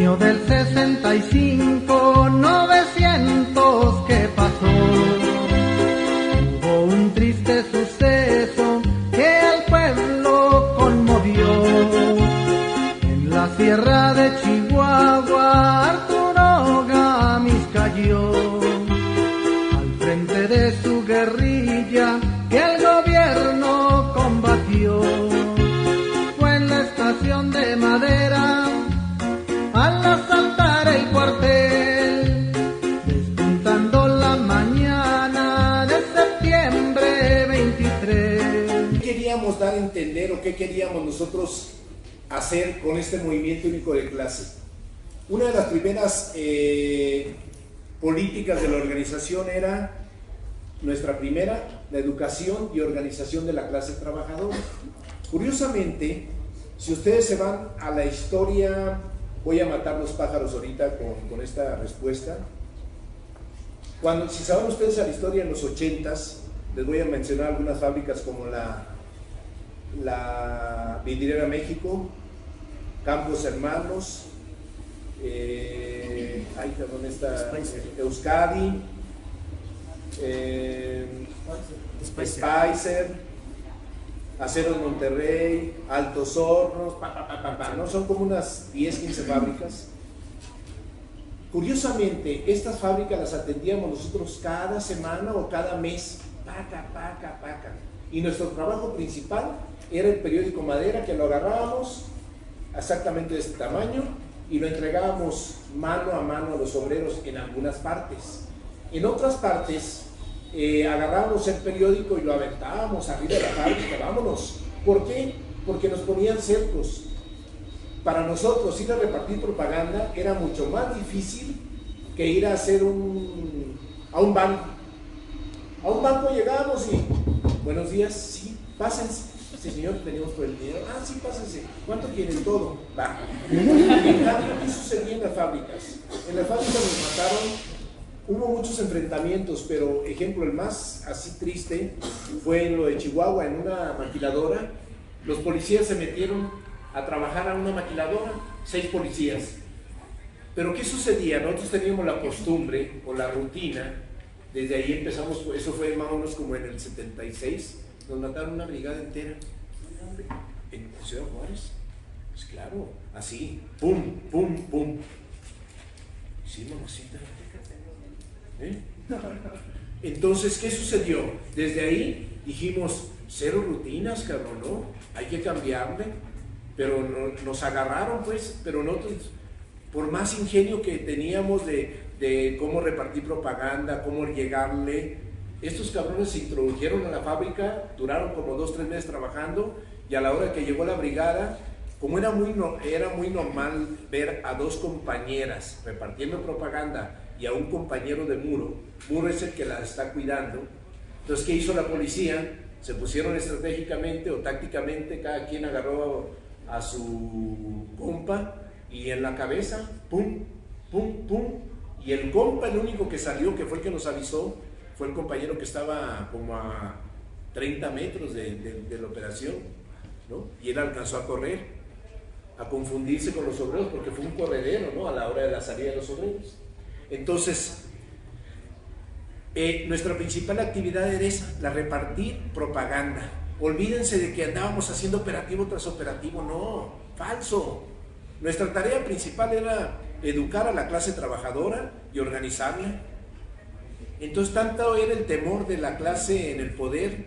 año del 65, 900 que pasó. Hubo un triste suceso que al pueblo conmovió. En la sierra de Chihuahua, Arturo Gamis cayó. Al frente de su guerrilla que el gobierno combatió. Fue en la estación de Madera, al asaltar el cuartel, despuntando la mañana de septiembre 23. ¿Qué queríamos dar a entender o qué queríamos nosotros hacer con este movimiento único de clase? Una de las primeras políticas de la organización era nuestra primera, la educación y organización de la clase trabajadora. Curiosamente, si ustedes se van a la historia, voy a matar los pájaros ahorita con esta respuesta. Si se van ustedes a la historia en los 80s, les voy a mencionar algunas fábricas como la Vidriera México, Campos Hermanos, Euskadi, Spicer, Aceros Monterrey, Altos Hornos, ¿no? Son como unas 10, 15 fábricas. Curiosamente, estas fábricas las atendíamos nosotros cada semana o cada mes, paca. Y nuestro trabajo principal era el periódico Madera, que lo agarrábamos exactamente de este tamaño y lo entregábamos mano a mano a los obreros en algunas partes. En otras partes, agarrábamos el periódico y lo aventábamos arriba de la fábrica, vámonos. ¿Por qué? Porque nos ponían cercos. Para nosotros ir a repartir propaganda era mucho más difícil que ir a hacer a un banco. A un banco llegábamos y, buenos días, sí, pásense. Sí, señor, teníamos por el dinero. Ah, sí, pásense. ¿Cuánto quieren? Todo. Va. En cambio, ¿qué sucedía en las fábricas? En las fábricas nos mataron. Hubo muchos enfrentamientos, pero ejemplo, el más así triste fue en lo de Chihuahua, en una maquiladora. Los policías se metieron a trabajar a una maquiladora, 6 policías. Pero ¿qué sucedía? Nosotros teníamos la costumbre o la rutina, desde ahí empezamos, eso fue más o menos como en el 76, nos mataron una brigada entera. ¿En Ciudad Juárez? Pues claro, así, pum. Sí, mamacita. Entonces, ¿qué sucedió? Desde ahí dijimos, 0 rutinas, cabrón, ¿no? Hay que cambiarle, pero nos agarraron, pues, pero nosotros, por más ingenio que teníamos de cómo repartir propaganda, cómo llegarle, estos cabrones se introdujeron a la fábrica, duraron como 2 o 3 meses trabajando, y a la hora que llegó la brigada, como era muy normal ver a 2 compañeras repartiendo propaganda y a un compañero de Muro es el que la está cuidando. Entonces, ¿qué hizo la policía? Se pusieron estratégicamente o tácticamente, cada quien agarró a su compa y en la cabeza, pum, y el compa, el único que salió, que fue el que nos avisó, fue el compañero que estaba como a 30 metros de la operación, ¿no? Y él alcanzó a correr, a confundirse con los obreros, porque fue un corredero, ¿no? A la hora de la salida de los obreros. Entonces, nuestra principal actividad era esa, la repartir propaganda. Olvídense de que andábamos haciendo operativo tras operativo, no, falso. Nuestra tarea principal era educar a la clase trabajadora y organizarla. Entonces, tanto era el temor de la clase en el poder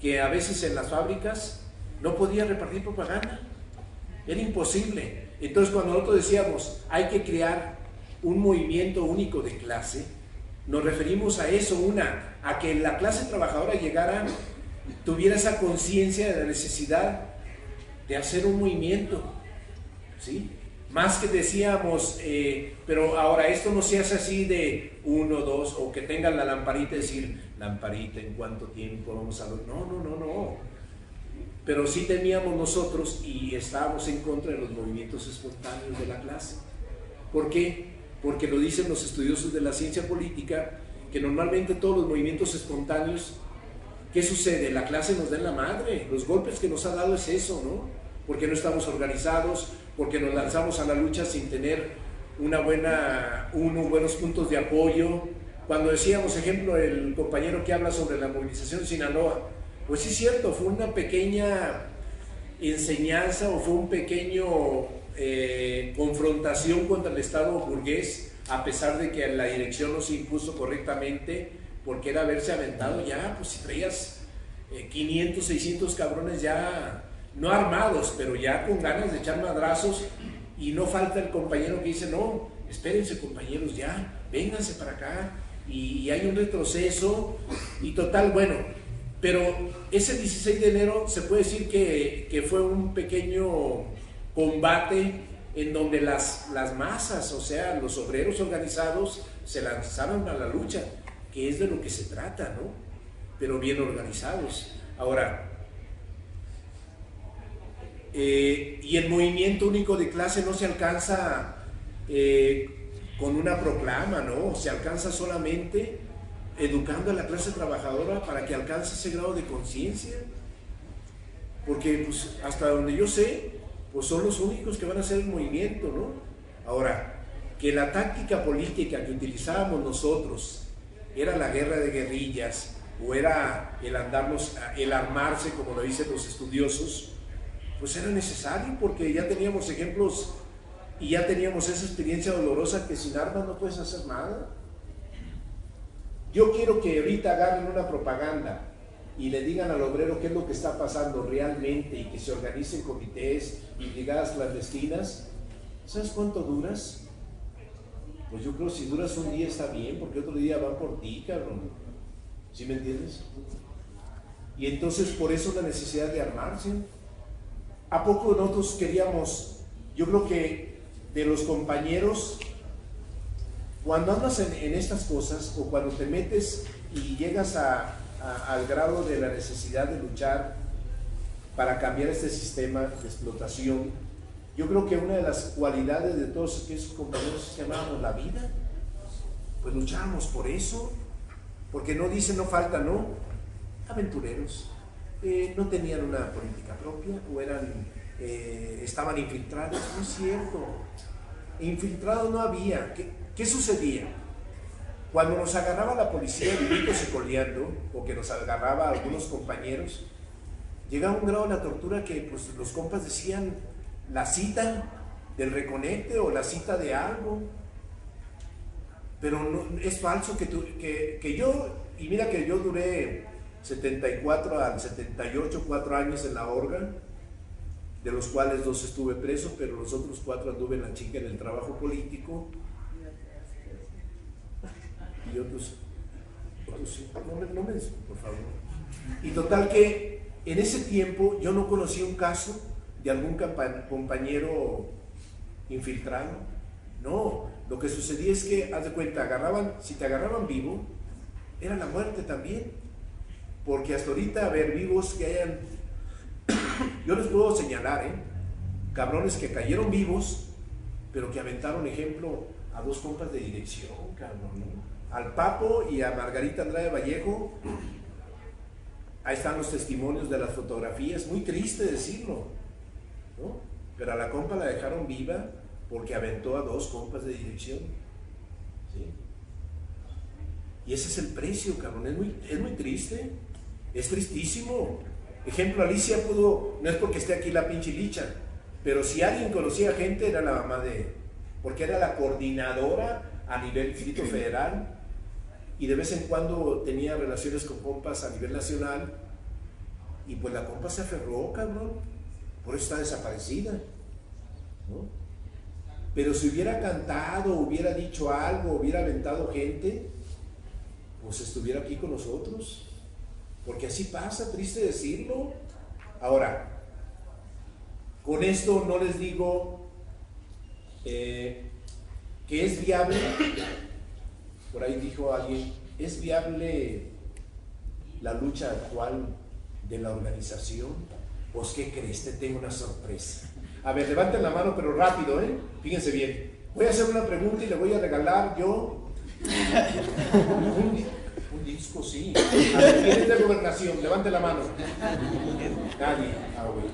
que a veces en las fábricas no podía repartir propaganda. Era imposible. Entonces, cuando nosotros decíamos, hay que crear un movimiento único de clase, nos referimos a eso, a que la clase trabajadora llegara, tuviera esa conciencia de la necesidad de hacer un movimiento, ¿sí? Más que decíamos, pero ahora esto no se hace así de 1, 2, o que tengan la lamparita y decir, lamparita, ¿en cuánto tiempo vamos a ver? No. Pero sí temíamos nosotros y estábamos en contra de los movimientos espontáneos de la clase. ¿Por qué? Porque lo dicen los estudiosos de la ciencia política, que normalmente todos los movimientos espontáneos, ¿qué sucede? La clase nos da en la madre, los golpes que nos ha dado es eso, ¿no? Porque no estamos organizados, porque nos lanzamos a la lucha sin tener buenos puntos de apoyo. Cuando decíamos, ejemplo, el compañero que habla sobre la movilización en Sinaloa, pues sí es cierto, fue una pequeña enseñanza o fue un pequeño confrontación contra el Estado burgués, a pesar de que la dirección no se impuso correctamente, porque era haberse aventado ya, pues si traías 500, 600 cabrones ya, no armados, pero ya con ganas de echar madrazos, y no falta el compañero que dice, no, espérense compañeros, ya, vénganse para acá, y hay un retroceso, y total, bueno, pero ese 16 de enero se puede decir que fue un pequeño combate en donde las masas, o sea, los obreros organizados, se lanzaron a la lucha, que es de lo que se trata, ¿no? Pero bien organizados. Ahora, y el movimiento único de clase no se alcanza con una proclama, ¿no? Se alcanza solamente educando a la clase trabajadora para que alcance ese grado de conciencia, porque pues, hasta donde yo sé, pues son los únicos que van a hacer el movimiento, ¿no? Ahora, que la táctica política que utilizábamos nosotros era la guerra de guerrillas, o era el armarse, como lo dicen los estudiosos, pues era necesario, porque ya teníamos ejemplos y ya teníamos esa experiencia dolorosa que sin armas no puedes hacer nada. Yo quiero que ahorita agarren una propaganda y le digan al obrero qué es lo que está pasando realmente, y que se organicen comités y brigadas clandestinas. ¿Sabes cuánto duras? Pues yo creo que si duras un día está bien, porque otro día van por ti, cabrón. ¿Sí me entiendes? Y entonces por eso la necesidad de armarse. ¿A poco nosotros queríamos? Yo creo que de los compañeros, cuando andas en estas cosas, o cuando te metes y llegas al grado de la necesidad de luchar para cambiar este sistema de explotación, yo creo que una de las cualidades de todos esos compañeros es que amábamos la vida. Pues luchábamos por eso, porque no dicen, no falta, ¿no? Aventureros, no tenían una política propia, o estaban infiltrados. No es cierto, infiltrados no había. ¿Qué sucedía? Cuando nos agarraba la policía vivitos y coleando, o que nos agarraba a algunos compañeros, llegaba un grado de la tortura que pues, los compas decían la cita del reconecte o la cita de algo. Pero no, es falso que yo, y mira que yo duré 74 al 78, 4 años en la Orga, de los cuales 2 estuve preso, pero los otros 4 anduve en la chica en el trabajo político, y otros sí, no me por favor. Y total que en ese tiempo yo no conocí un caso de algún compañero infiltrado. No, lo que sucedía es que, haz de cuenta, si te agarraban vivo, era la muerte también, porque hasta ahorita, a ver, vivos que hayan, yo les puedo señalar, cabrones que cayeron vivos, pero que aventaron, ejemplo, a 2 compas de dirección, cabrón, ¿no? Al Papo y a Margarita Andrade Vallejo. Ahí están los testimonios de las fotografías, muy triste decirlo, ¿no? Pero a la compa la dejaron viva porque aventó a 2 compas de dirección, ¿sí? Y ese es el precio, cabrón, es muy triste, es tristísimo. Ejemplo, Alicia no es porque esté aquí la pinche Licha, pero si alguien conocía gente era la mamá porque era la coordinadora a nivel Distrito Federal, y de vez en cuando tenía relaciones con compas a nivel nacional, y pues la compa se aferró, cabrón, por eso está desaparecida, ¿no? Pero si hubiera cantado, hubiera dicho algo, hubiera aventado gente, pues estuviera aquí con nosotros, porque así pasa, triste decirlo. Ahora, con esto no les digo que es viable. Por ahí dijo alguien, ¿es viable la lucha actual de la organización? Pues, ¿qué crees? Te tengo una sorpresa. A ver, levanten la mano, pero rápido, fíjense bien. Voy a hacer una pregunta y le voy a regalar yo un disco, sí. A ver, ¿quién es de gobernación? Levante la mano. Nadie. Ah, güey.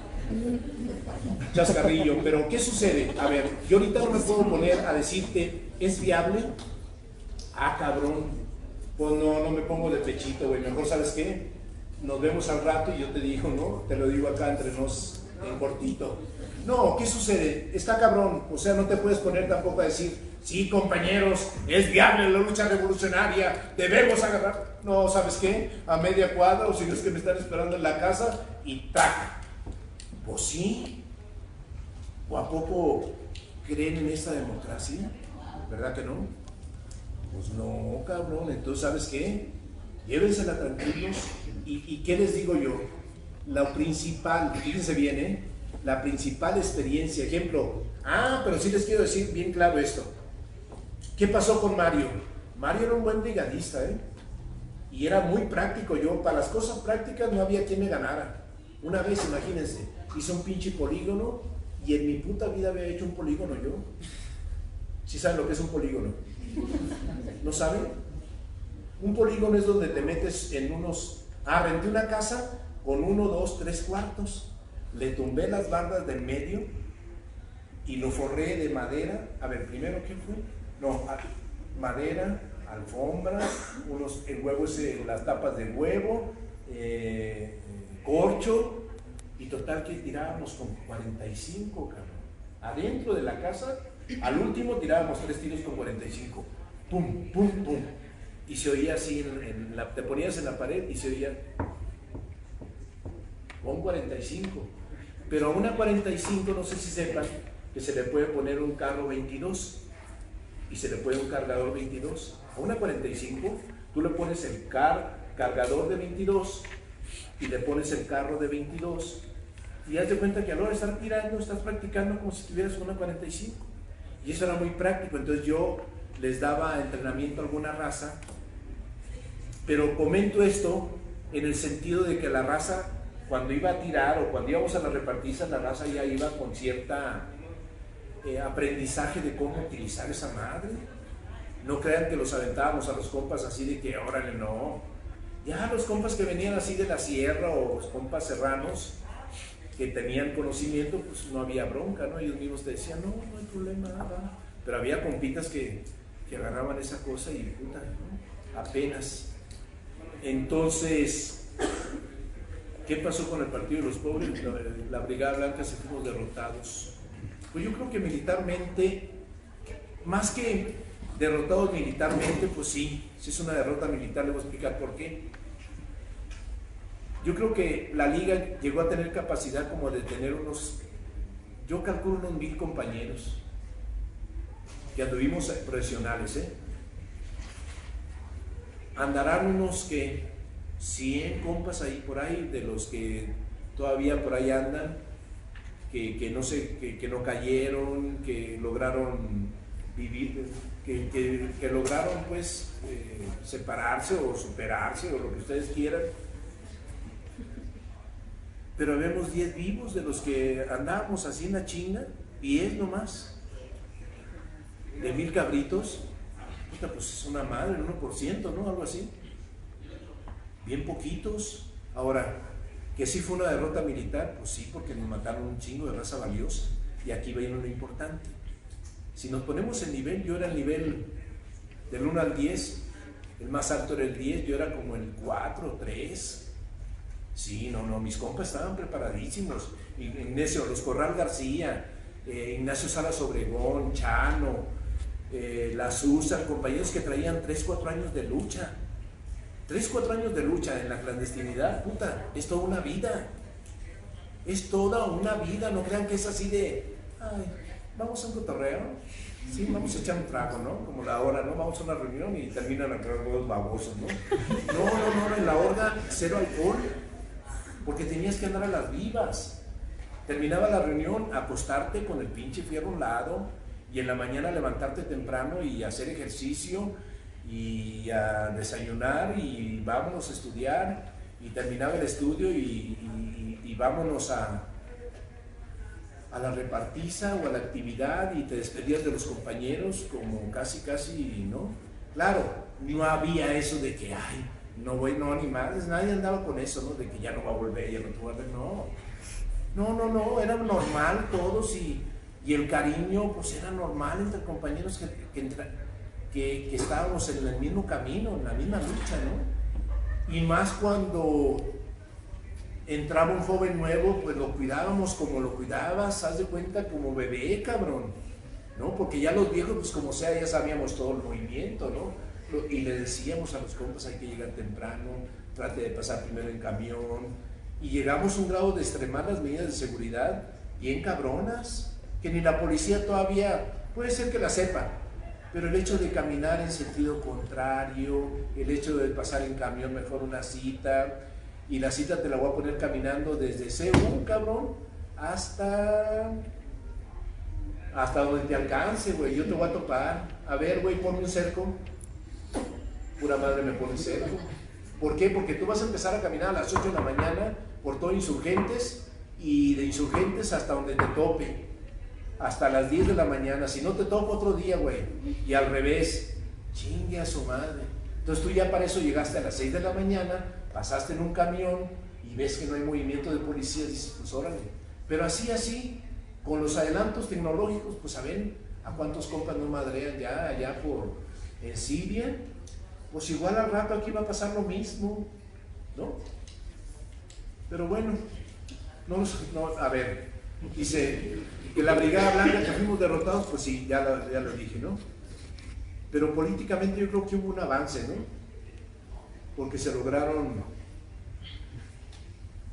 Chascarrillo, pero ¿qué sucede? A ver, yo ahorita no me puedo poner a decirte, ¿es viable? Ah, cabrón, pues no me pongo de pechito, güey, mejor, ¿sabes qué? Nos vemos al rato y yo te digo, ¿no? Te lo digo acá entre nos, en cortito. No, ¿qué sucede? Está cabrón, o sea, no te puedes poner tampoco a decir, sí, compañeros, es viable la lucha revolucionaria, debemos agarrar. No, ¿sabes qué? A media cuadra, o si no es que me están esperando en la casa, y ¡tac! Pues sí. ¿O a poco creen en esta democracia? ¿Verdad que no? Pues no, cabrón. Entonces, ¿sabes qué? Llévensela tranquilos. ¿Y qué les digo yo? Lo principal, fíjense bien, ¿eh? La principal experiencia, ejemplo. Pero sí les quiero decir bien claro esto. ¿Qué pasó con Mario? Mario era un buen brigadista, ¿eh? Y era muy práctico. Yo, para las cosas prácticas, no había quien me ganara. Una vez, imagínense, hice un pinche polígono y en mi puta vida había hecho un polígono yo. ¿Sí saben lo que es un polígono? ¿No saben? Un polígono es donde te metes en unos... renté una casa con 1, 2, 3 cuartos. Le tumbé las bardas de en medio y lo forré de madera. A ver, primero, ¿qué fue? No, madera, alfombra, el huevo ese, las tapas de huevo, corcho, y total que tirábamos con 45, cabrón. Adentro de la casa, al último tirábamos 3 tiros con 45. Pum, pum, pum. Y se oía así, te ponías en la pared y se oía con 45. Pero a una 45, no sé si sepan, que se le puede poner un carro 22 y se le puede un cargador 22. A una 45, tú le pones el cargador de 22 y le pones el carro de 22 y haz de cuenta que a la hora de estar tirando estás practicando como si estuvieras con una 45, y eso era muy práctico. Entonces yo les daba entrenamiento a alguna raza, pero comento esto en el sentido de que la raza, cuando iba a tirar o cuando íbamos a las repartizas, la raza ya iba con cierta aprendizaje de cómo utilizar esa madre. No crean que los aventábamos a los compas así de que órale, no. Ya los compas que venían así de la sierra o los compas serranos que tenían conocimiento, pues no había bronca, ¿no? Ellos mismos te decían, no hay problema, nada. Pero había compitas que agarraban esa cosa y puta, ¿no? Apenas. Entonces, ¿qué pasó con el Partido de los Pobres? La Brigada Blanca se fuimos derrotados. Pues yo creo que militarmente, más que derrotados militarmente, pues sí es una derrota militar. Le voy a explicar por qué. Yo creo que la liga llegó a tener capacidad como de tener yo calculo unos 1000 compañeros que anduvimos profesionales, Andarán unos que 100 compas ahí por ahí, de los que todavía por ahí andan, que no sé, que no cayeron, que lograron vivir, que lograron pues separarse o superarse o lo que ustedes quieran. Pero vemos 10 vivos de los que andábamos así en la chinga, 10 nomás, de 1000 cabritos. Puta, pues es una madre, el 1%, ¿no? Algo así. Bien poquitos. Ahora, que sí fue una derrota militar, pues sí, porque nos mataron un chingo de raza valiosa. Y aquí viene lo importante. Si nos ponemos en nivel, yo era el nivel del 1 al 10, el más alto era el 10, yo era como el 4, 3. Sí, no, mis compas estaban preparadísimos. Ignacio Los Corral García, Ignacio Salas Obregón, Chano, La Susa, compañeros que traían 3, 4 años de lucha. 3, 4 años de lucha en la clandestinidad, puta, es toda una vida. Es toda una vida, no crean que es así de, vamos a un cotorreo, sí, vamos a echar un trago, ¿no? Como la hora, ¿no? Vamos a una reunión y terminan a crear huevos babosos, ¿no? No, en la horda, 0 alcohol, porque tenías que andar a las vivas. Terminaba la reunión, acostarte con el pinche fierro a un lado y en la mañana levantarte temprano y hacer ejercicio y a desayunar y vámonos a estudiar, y terminaba el estudio y vámonos a la repartiza o a la actividad y te despedías de los compañeros como casi, ¿no? Claro, no había eso de que, no voy, no, ni madres, nadie andaba con eso, ¿no? De que ya no va a volver, ya no te va a ver, no. No, era normal todos y el cariño pues era normal entre compañeros que estábamos en el mismo camino, en la misma lucha, ¿no? Y más cuando entraba un joven nuevo, pues lo cuidábamos como lo cuidabas, haz de cuenta, como bebé, cabrón, ¿no? Porque ya los viejos, pues como sea, ya sabíamos todo el movimiento, ¿no? Y le decíamos a los compas, hay que llegar temprano, trate de pasar primero en camión, y llegamos a un grado de extremar las medidas de seguridad bien cabronas, que ni la policía todavía, puede ser que la sepa, pero el hecho de caminar en sentido contrario, el hecho de pasar en camión mejor una cita, y la cita te la voy a poner caminando desde CU, cabrón, hasta donde te alcance, güey, yo te voy a topar, a ver, güey, ponme un cerco, pura madre me pone cerco. ¿Por qué? Porque tú vas a empezar a caminar a las 8 de la mañana por todo Insurgentes y de Insurgentes hasta donde te tope, hasta las 10 de la mañana. Si no te toca otro día, güey, y al revés, chingue a su madre. Entonces tú ya para eso llegaste a las 6 de la mañana, pasaste en un camión y ves que no hay movimiento de policías, dices, pues órale. Pero así, con los adelantos tecnológicos, pues saben a cuántos compas no madrean ya allá en Siria. Pues igual al rato aquí va a pasar lo mismo, ¿no? Pero bueno, a ver, dice que la Brigada Blanca que fuimos derrotados, pues sí, ya lo dije, ¿no? Pero políticamente yo creo que hubo un avance, ¿no? Porque se lograron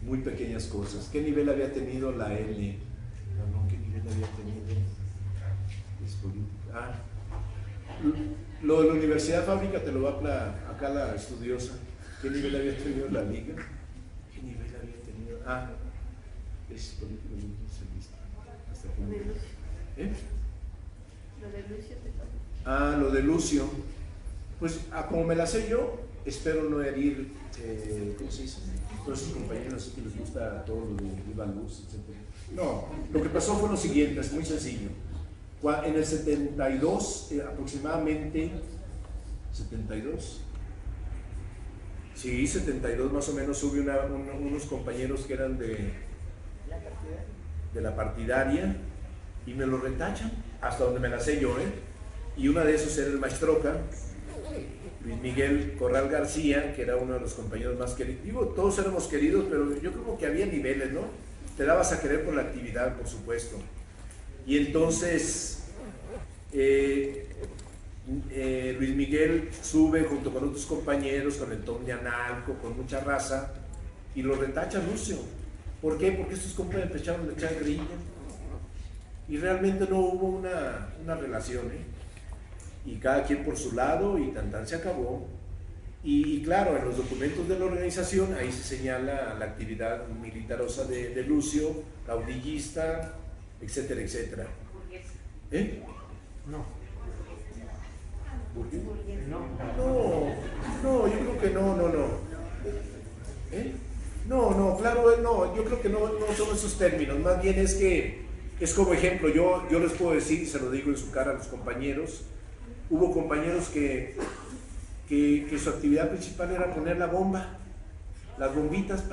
muy pequeñas cosas. ¿Qué nivel había tenido la L? No, ¿qué nivel había tenido? Es política. Lo de la Universidad Fábrica te lo va a acá la estudiosa. ¿Qué nivel había tenido la liga? ¿Qué nivel había tenido? Es político socialista. Hasta que... Lo de Lucio te toca. Lo de Lucio. Pues como me la sé yo, espero no herir, ¿cómo se dice? Todos sus compañeros que les gusta todo lo de Viva Luz, etc. No, lo que pasó fue lo siguiente, es muy sencillo. En el 72, aproximadamente, 72, sí, 72 más o menos, hubo unos compañeros que eran de la partidaria y me lo retachan, hasta donde me la sé yo, y una de esos era el Maestroca, Luis Miguel Corral García, que era uno de los compañeros más queridos. Digo, todos éramos queridos, pero yo creo que había niveles, ¿no? Te dabas a querer por la actividad, por supuesto. Y entonces Luis Miguel sube junto con otros compañeros, con el Tom de Analco, con mucha raza, y lo retacha Lucio. ¿Por qué? Porque estos compañeros empezaron a echar grilla y realmente no hubo una relación, y cada quien por su lado y tan se acabó. Y claro, en los documentos de la organización ahí se señala la actividad militarosa de Lucio, caudillista, etcétera, etcétera. No. ¿Burgués? No, yo creo que no. No, claro, no, yo creo que no son esos términos, más bien es que es como ejemplo, yo les puedo decir, y se lo digo en su cara a los compañeros, hubo compañeros que su actividad principal era poner la bomba, las bombitas,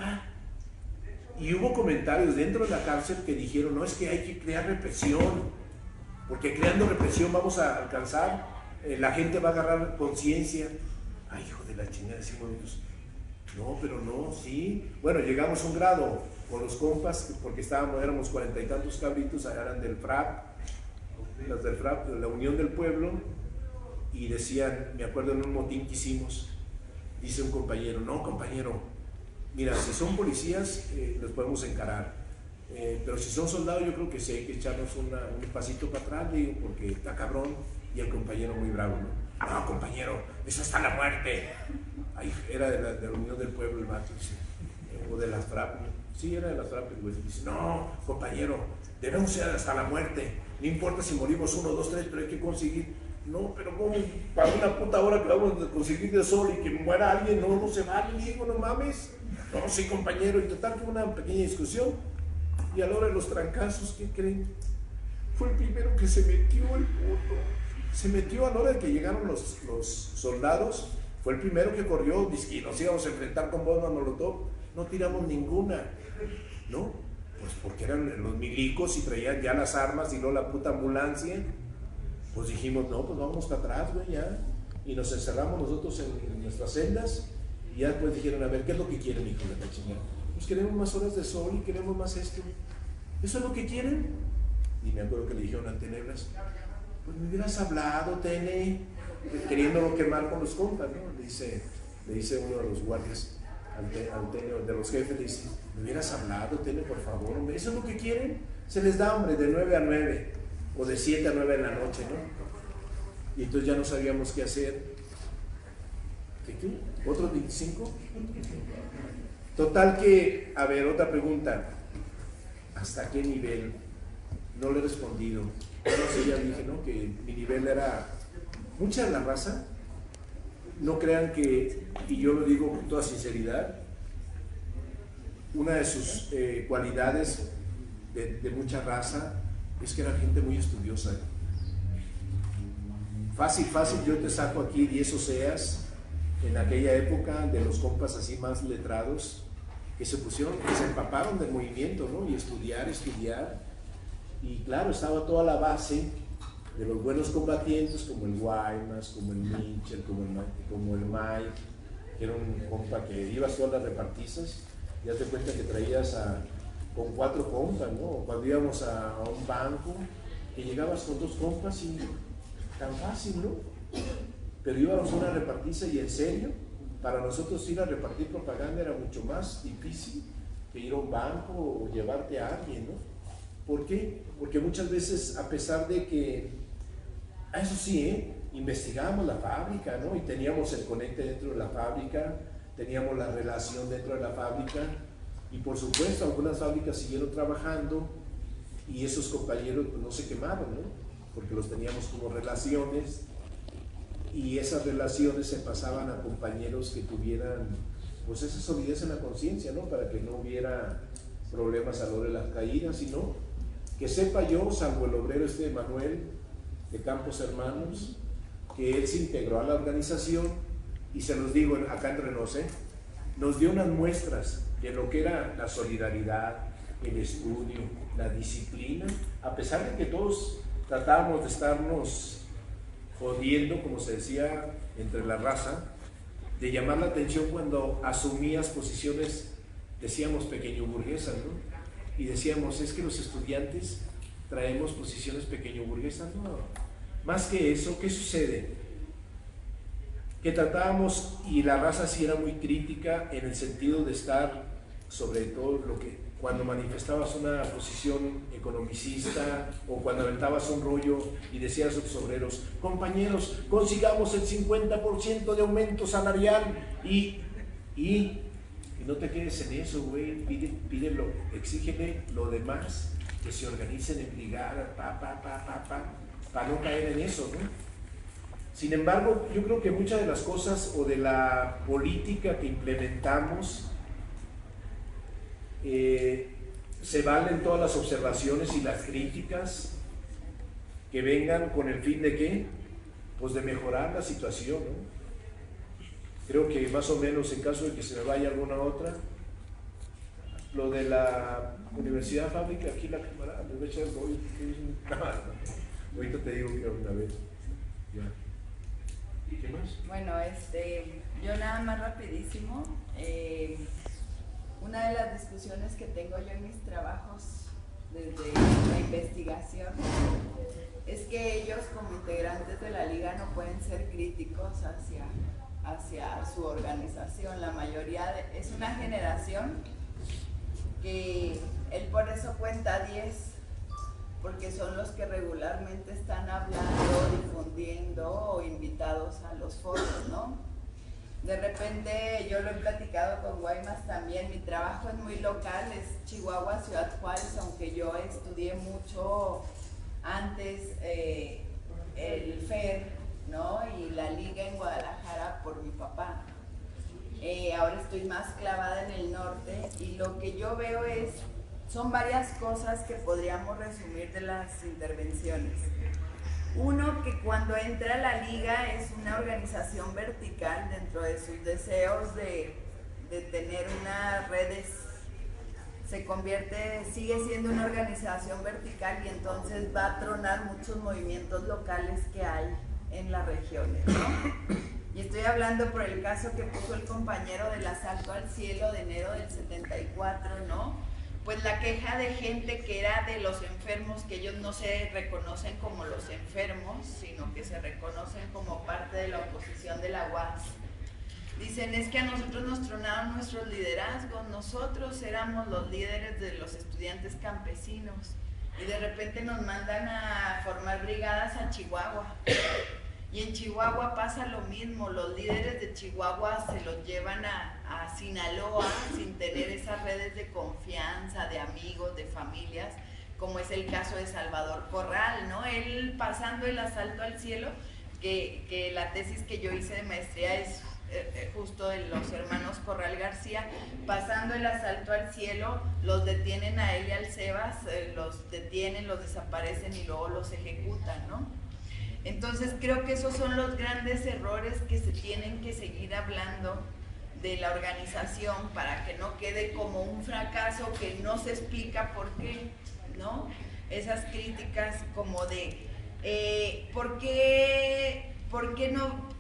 y hubo comentarios dentro de la cárcel que dijeron, no, es que hay que crear represión, porque creando represión vamos a alcanzar, la gente va a agarrar conciencia. Ay, hijo de la chingada, decimos, no, pero no, sí. Bueno, llegamos a un grado con los compas, porque éramos 40 y tantos cabritos, eran del FRAP, las del FRAP, de la Unión del Pueblo, y decían, me acuerdo en un motín que hicimos, dice un compañero, no, compañero, mira, si son policías, los podemos encarar, pero si son soldados, yo creo que sí hay que echarnos un pasito para atrás, digo, porque está cabrón. Y el compañero muy bravo, ¿no? No, compañero, eso hasta la muerte. Ahí era de la Unión del Pueblo el vato, dice, o de las FRAP, sí, era de las FRAP, el güey dice, no, compañero, debemos ser hasta la muerte, no importa si morimos 1, 2, 3, pero hay que conseguir. No, pero ¿cómo? Para una puta hora que vamos a conseguir de sol y que muera alguien, no se vale, digo, no mames. No, sí, compañero, y total fue una pequeña discusión, y a la hora de los trancazos, ¿qué creen? Fue el primero que se metió el puto. Se metió a la hora de que llegaron los soldados, fue el primero que corrió, dice que nos íbamos a enfrentar con bombas Molotov, no tiramos ninguna, ¿no? pues porque eran los milicos y traían ya las armas y luego la puta ambulancia. Pues dijimos, no, pues vamos para atrás, güey, ya. Y nos encerramos nosotros en nuestras celdas y ya después dijeron, a ver, ¿qué es lo que quieren, hijo de la chingada? Pues queremos más horas de sol y queremos más esto. ¿Eso es lo que quieren? Y me acuerdo que le dijeron a Tenebras, pues me hubieras hablado, Tene, queriéndolo quemar con los compas, ¿no? Le dice uno de los guardias al Tene, de los jefes, le dice, me hubieras hablado, Tene, por favor, hombre. ¿Eso es lo que quieren? Se les da, hombre, de 9 a 9 o de 7 a 9 de la noche, ¿no? Y entonces ya no sabíamos qué hacer. ¿Qué? ¿Otros 25? Total que, a ver, otra pregunta. ¿Hasta qué nivel? No le he respondido. No sé, ya dije, ¿no? Que mi nivel era mucha de la raza. No crean que, y yo lo digo con toda sinceridad, una de sus cualidades de mucha raza es que era gente muy estudiosa. Fácil, yo te saco aquí 10 oseas en aquella época de los compas así más letrados que se pusieron, que se empaparon del movimiento, ¿no? Y estudiar. Y claro, estaba toda la base de los buenos combatientes como el Guaymas, como el Mitchell, como el Mike, que era un compa que ibas todas las repartizas, ya te cuenta que traías con 4 compas, ¿no? O cuando íbamos a un banco, que llegabas con 2 compas y tan fácil, ¿no? Pero íbamos a una repartiza y en serio, para nosotros ir a repartir propaganda era mucho más difícil que ir a un banco o llevarte a alguien, ¿no? ¿Por qué? Porque muchas veces, a pesar de que, eso sí, investigábamos la fábrica, ¿no? Y teníamos el conecte dentro de la fábrica, teníamos la relación dentro de la fábrica, y por supuesto algunas fábricas siguieron trabajando y esos compañeros pues, no se quemaron, ¿no? Porque los teníamos como relaciones y esas relaciones se pasaban a compañeros que tuvieran pues esa solidez en la conciencia, ¿no? Para que no hubiera problemas a la hora de las caídas, sino que sepa yo, salvo el obrero Manuel de Campos Hermanos, que él se integró a la organización y se los digo acá entre nos, nos dio unas muestras de lo que era la solidaridad, el estudio, la disciplina, a pesar de que todos tratábamos de estarnos jodiendo, como se decía, entre la raza, de llamar la atención cuando asumías posiciones, decíamos pequeño burguesas, ¿no? Y decíamos, es que los estudiantes traemos posiciones pequeño burguesas, no. Más que eso, ¿qué sucede? Que tratábamos, y la raza sí era muy crítica en el sentido de estar, sobre todo lo que cuando manifestabas una posición economicista o cuando aventabas un rollo y decías a los obreros, compañeros, consigamos el 50% de aumento salarial y no te quedes en eso, güey, pídelo, exígele lo demás, que se organicen en brigada, para no caer en eso, ¿no? Sin embargo, yo creo que muchas de las cosas o de la política que implementamos se valen todas las observaciones y las críticas que vengan con el fin de ¿qué? Pues de mejorar la situación, ¿no? Creo que más o menos en caso de que se me vaya alguna otra, lo de la Universidad Fábrica, aquí la cámara, les voy a echar el rollo, ahorita te digo que una vez, ya. ¿Qué más? Bueno, yo nada más rapidísimo, una de las discusiones que tengo yo en mis trabajos desde la investigación es que ellos como integrantes de la liga no pueden ser críticos hacia su organización. La mayoría es una generación que él por eso cuenta 10, porque son los que regularmente están hablando, difundiendo o invitados a los foros, ¿no? De repente, yo lo he platicado con Guaymas también, mi trabajo es muy local, es Chihuahua, Ciudad Juárez, aunque yo estudié mucho antes el FER, ¿no? Y la liga en Guadalajara por mi papá. Ahora estoy más clavada en el norte y lo que yo veo son varias cosas que podríamos resumir de las intervenciones. Uno, que cuando entra la liga es una organización vertical dentro de sus deseos de tener unas redes sigue siendo una organización vertical y entonces va a tronar muchos movimientos locales que hay en las regiones, ¿no? Y estoy hablando por el caso que puso el compañero del asalto al cielo de enero del 74, ¿no? Pues la queja de gente que era de los enfermos, que ellos no se reconocen como los enfermos, sino que se reconocen como parte de la oposición de la UAS. Dicen, es que a nosotros nos tronaron nuestros liderazgos, nosotros éramos los líderes de los estudiantes campesinos y de repente nos mandan a formar brigadas a Chihuahua. Y en Chihuahua pasa lo mismo, los líderes de Chihuahua se los llevan a Sinaloa sin tener esas redes de confianza, de amigos, de familias, como es el caso de Salvador Corral, ¿no? Él pasando el asalto al cielo, que la tesis que yo hice de maestría es justo de los hermanos Corral García, pasando el asalto al cielo, los detienen a él y al Sebas, los detienen, los desaparecen y luego los ejecutan, ¿no? Entonces creo que esos son los grandes errores que se tienen que seguir hablando de la organización para que no quede como un fracaso que no se explica por qué, ¿no? Esas críticas como de ¿por qué no?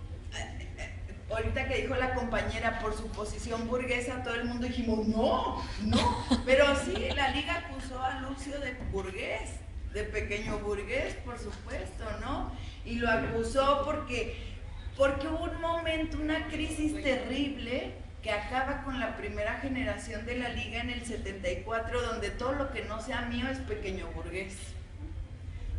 Ahorita que dijo la compañera por su posición burguesa, todo el mundo dijimos no, pero sí, la liga acusó a Lucio de burgués, de pequeño burgués, por supuesto, ¿no? Y lo acusó porque hubo un momento, una crisis terrible que acaba con la primera generación de la liga en el 74, donde todo lo que no sea mío es pequeño burgués.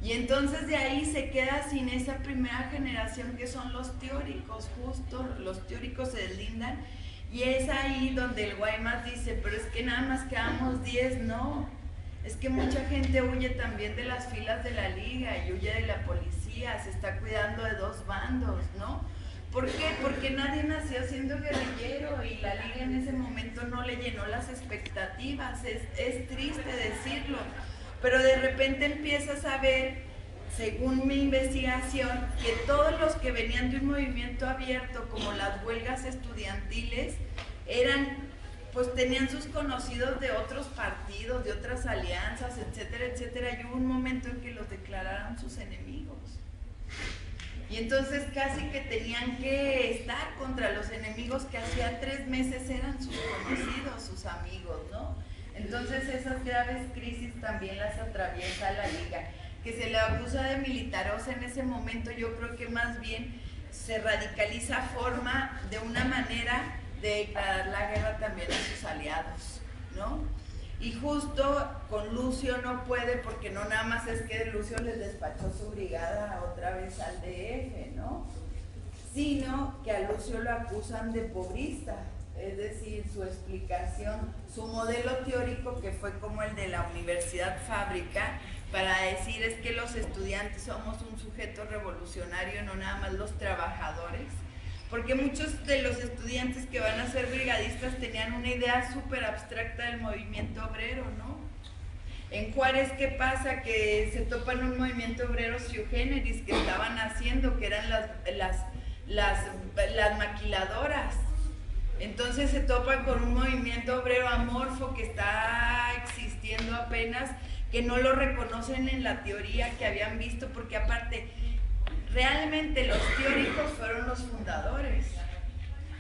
Y entonces de ahí se queda sin esa primera generación que son los teóricos, justo, los teóricos se deslindan, y es ahí donde el Guaymas dice, pero es que nada más quedamos 10, no. Es que mucha gente huye también de las filas de la liga y huye de la policía, se está cuidando de dos bandos, ¿no? ¿Por qué? Porque nadie nació siendo guerrillero y la liga en ese momento no le llenó las expectativas, es triste decirlo, pero de repente empiezas a ver, según mi investigación, que todos los que venían de un movimiento abierto, como las huelgas estudiantiles, pues tenían sus conocidos de otros partidos, de otras alianzas, etcétera, etcétera, y hubo un momento en que los declararon sus enemigos. Y entonces casi que tenían que estar contra los enemigos que hacía 3 meses eran sus conocidos, sus amigos, ¿no? Entonces esas graves crisis también las atraviesa la liga. Que se le acusa de militarosa en ese momento, yo creo que más bien se radicaliza forma de una manera de declarar la guerra también a sus aliados, ¿no? Y justo con Lucio no puede, porque no nada más es que Lucio les despachó su brigada otra vez al DF, ¿no? Sino que a Lucio lo acusan de pobrista, es decir, su explicación, su modelo teórico que fue como el de la Universidad Fábrica, para decir es que los estudiantes somos un sujeto revolucionario, no nada más los trabajadores, porque muchos de los estudiantes que van a ser brigadistas tenían una idea súper abstracta del movimiento obrero, ¿no? En Juárez, ¿qué pasa? Que se topan un movimiento obrero sui generis que estaban haciendo, que eran las maquiladoras. Entonces se topan con un movimiento obrero amorfo que está existiendo apenas, que no lo reconocen en la teoría que habían visto, porque aparte, realmente los teóricos fueron los fundadores.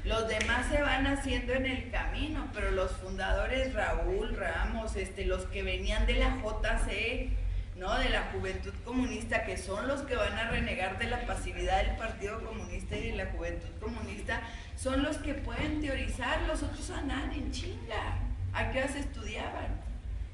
Los demás se van haciendo en el camino, pero los fundadores, Raúl, Ramos, los que venían de la JC, ¿no? De la Juventud Comunista, que son los que van a renegar de la pasividad del Partido Comunista y de la Juventud Comunista, son los que pueden teorizar, los otros andan en chinga. ¿A qué horas estudiaban?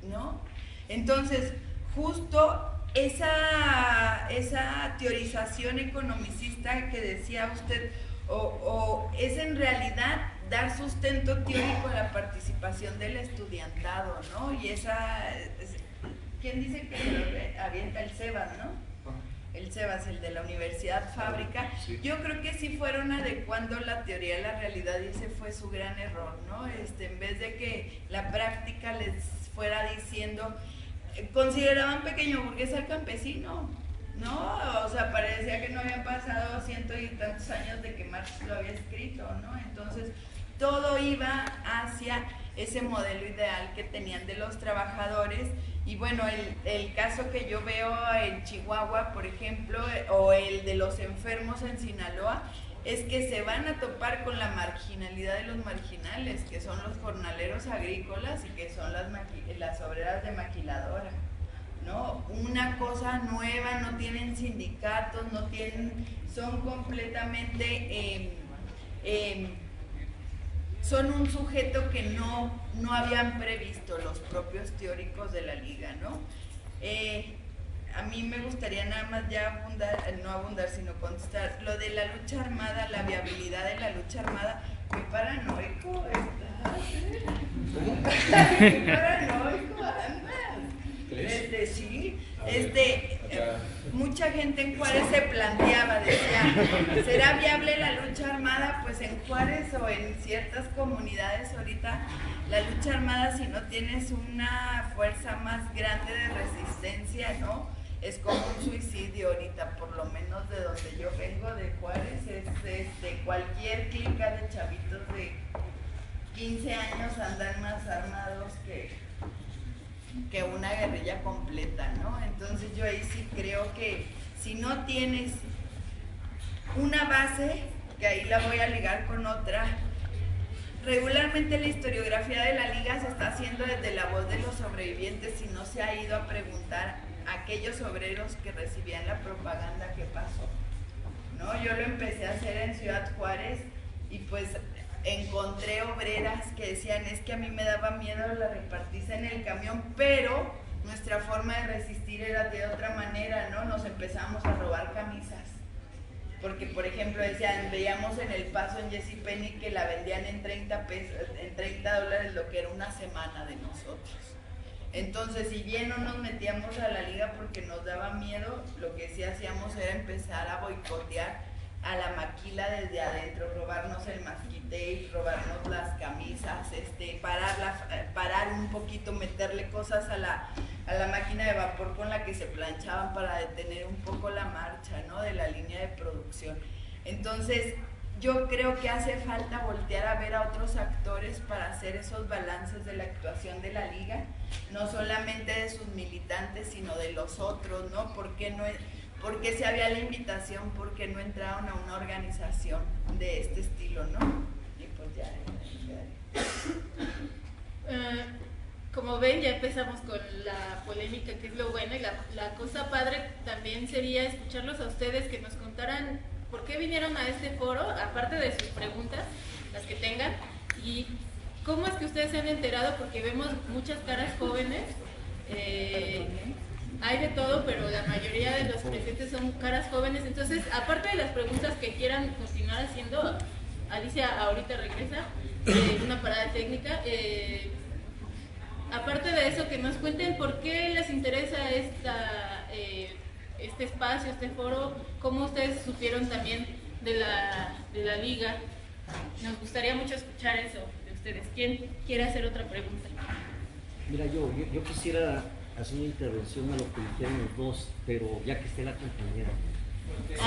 ¿No? Entonces, justo esa teorización economicista que decía usted, o es en realidad dar sustento teórico a la participación del estudiantado, ¿no? Y ¿quién dice que avienta el Sebas, no? El Sebas, el de la Universidad Fábrica. Sí. Yo creo que sí fueron adecuando la teoría a la realidad y ese fue su gran error, ¿no? En vez de que la práctica les fuera diciendo, consideraban pequeño burgués al campesino, ¿no? O sea, parecía que no habían pasado 100 y tantos años de que Marx lo había escrito, ¿no? Entonces, todo iba hacia ese modelo ideal que tenían de los trabajadores. Y bueno, el caso que yo veo en Chihuahua, por ejemplo, o el de los enfermos en Sinaloa, es que se van a topar con la marginalidad de los marginales, que son los jornaleros agrícolas y que son las obreras de maquiladora, ¿no? Una cosa nueva, no tienen sindicatos, son completamente, son un sujeto que no habían previsto los propios teóricos de la liga, ¿no? A mí me gustaría nada más ya no abundar, sino contestar lo de la lucha armada, la viabilidad de la lucha armada. Qué paranoico estás, qué paranoico andas. Sí, mucha gente en Juárez se planteaba, decía, ¿será viable la lucha armada? Pues en Juárez o en ciertas comunidades ahorita, la lucha armada, si no tienes una fuerza más grande de resistencia, ¿no? Es como un suicidio ahorita, por lo menos de donde yo vengo, de Juárez, cualquier clica de chavitos de 15 años andan más armados que una guerrilla completa, ¿no? Entonces yo ahí sí creo que si no tienes una base, que ahí la voy a ligar con otra, regularmente la historiografía de la liga se está haciendo desde la voz de los sobrevivientes y no se ha ido a preguntar a aquellos obreros que recibían la propaganda que pasó, ¿no? Yo lo empecé a hacer en Ciudad Juárez y pues encontré obreras que decían, es que a mí me daba miedo la repartiza en el camión, pero nuestra forma de resistir era de otra manera, ¿no? Nos empezamos a robar camisas. Porque, por ejemplo, decían, veíamos en El Paso, en JCPenney, que la vendían en 30 pesos, en $30, lo que era una semana de nosotros. Entonces, si bien no nos metíamos a la liga porque nos daba miedo, lo que sí hacíamos era empezar a boicotear a la maquila desde adentro, robarnos el masking tape, robarnos las camisas, parar un poquito, meterle cosas a la máquina de vapor con la que se planchaban para detener un poco la marcha, ¿no? De la línea de producción. Entonces, yo creo que hace falta voltear a ver a otros actores para hacer esos balances de la actuación de la liga, no solamente de sus militantes, sino de los otros, ¿no? ¿Por qué se había la invitación? ¿Por qué no entraron a una organización de este estilo, no? Y pues ya. Como ven, ya empezamos con la polémica, que es lo bueno, y la cosa padre también sería escucharlos a ustedes, que nos contaran por qué vinieron a este foro, aparte de sus preguntas, las que tengan, y cómo es que ustedes se han enterado, porque vemos muchas caras jóvenes, hay de todo, pero la mayoría de los presentes son caras jóvenes. Entonces, aparte de las preguntas que quieran continuar haciendo, Alicia ahorita regresa, una parada técnica, aparte de eso, que nos cuenten por qué les interesa este espacio, este foro, cómo ustedes supieron también de la liga. Nos gustaría mucho escuchar eso de ustedes. ¿Quién quiere hacer otra pregunta? Mira, yo quisiera hacer una intervención a lo que dijeron los dos, pero ya que esté la compañera.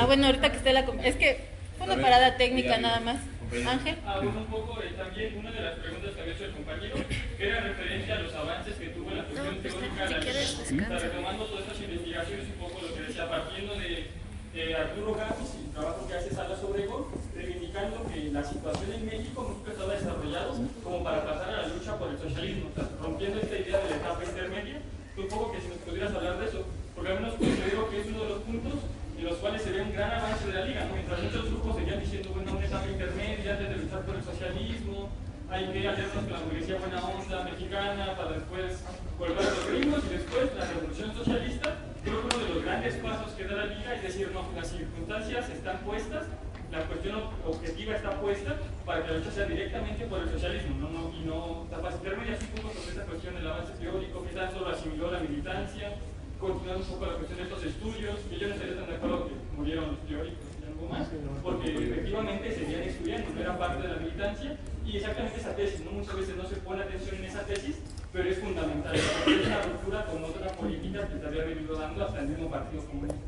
Bueno, ahorita que esté es que fue una parada técnica nada más. Ángel. Un poco también una de las preguntas que había hecho el compañero era referente a los avances que tuvo en la cuestión teórica de la liga. Retomando todas estas investigaciones, un poco lo que decía, partiendo de Arturo Gámez y el trabajo que hace Salas Obregón, reivindicando que la situación en México nunca estaba desarrollada como para pasar a la lucha por el socialismo, rompiendo esta idea de la etapa intermedia. Un poco que si nos pudieras hablar de eso, porque al menos considero que es uno de los puntos en los cuales se ve un gran avance de la liga, ¿no? Mientras muchos grupos seguían diciendo, bueno, una etapa intermedia antes de luchar por el socialismo, hay que aliarnos con la burguesía buena onda mexicana para después volver a los ritmos y después la revolución socialista. Creo que uno de los grandes pasos que da la liga es decir, no, las circunstancias están puestas, la cuestión objetiva está puesta para que la lucha sea directamente por el socialismo, y no tapas intermedias. Un poco sobre esa cuestión del avance teórico, que tanto lo asimiló la militancia, continuando un poco la cuestión de estos estudios, que yo no estaría tan de acuerdo que murieron los teóricos y algo más, porque efectivamente seguían estudiando, no era parte de la militancia, y exactamente esa tesis, ¿no? Muchas veces no se pone atención en esa tesis, pero es fundamental, porque es una ruptura con otra política que se había venido dando hasta el mismo Partido Comunista.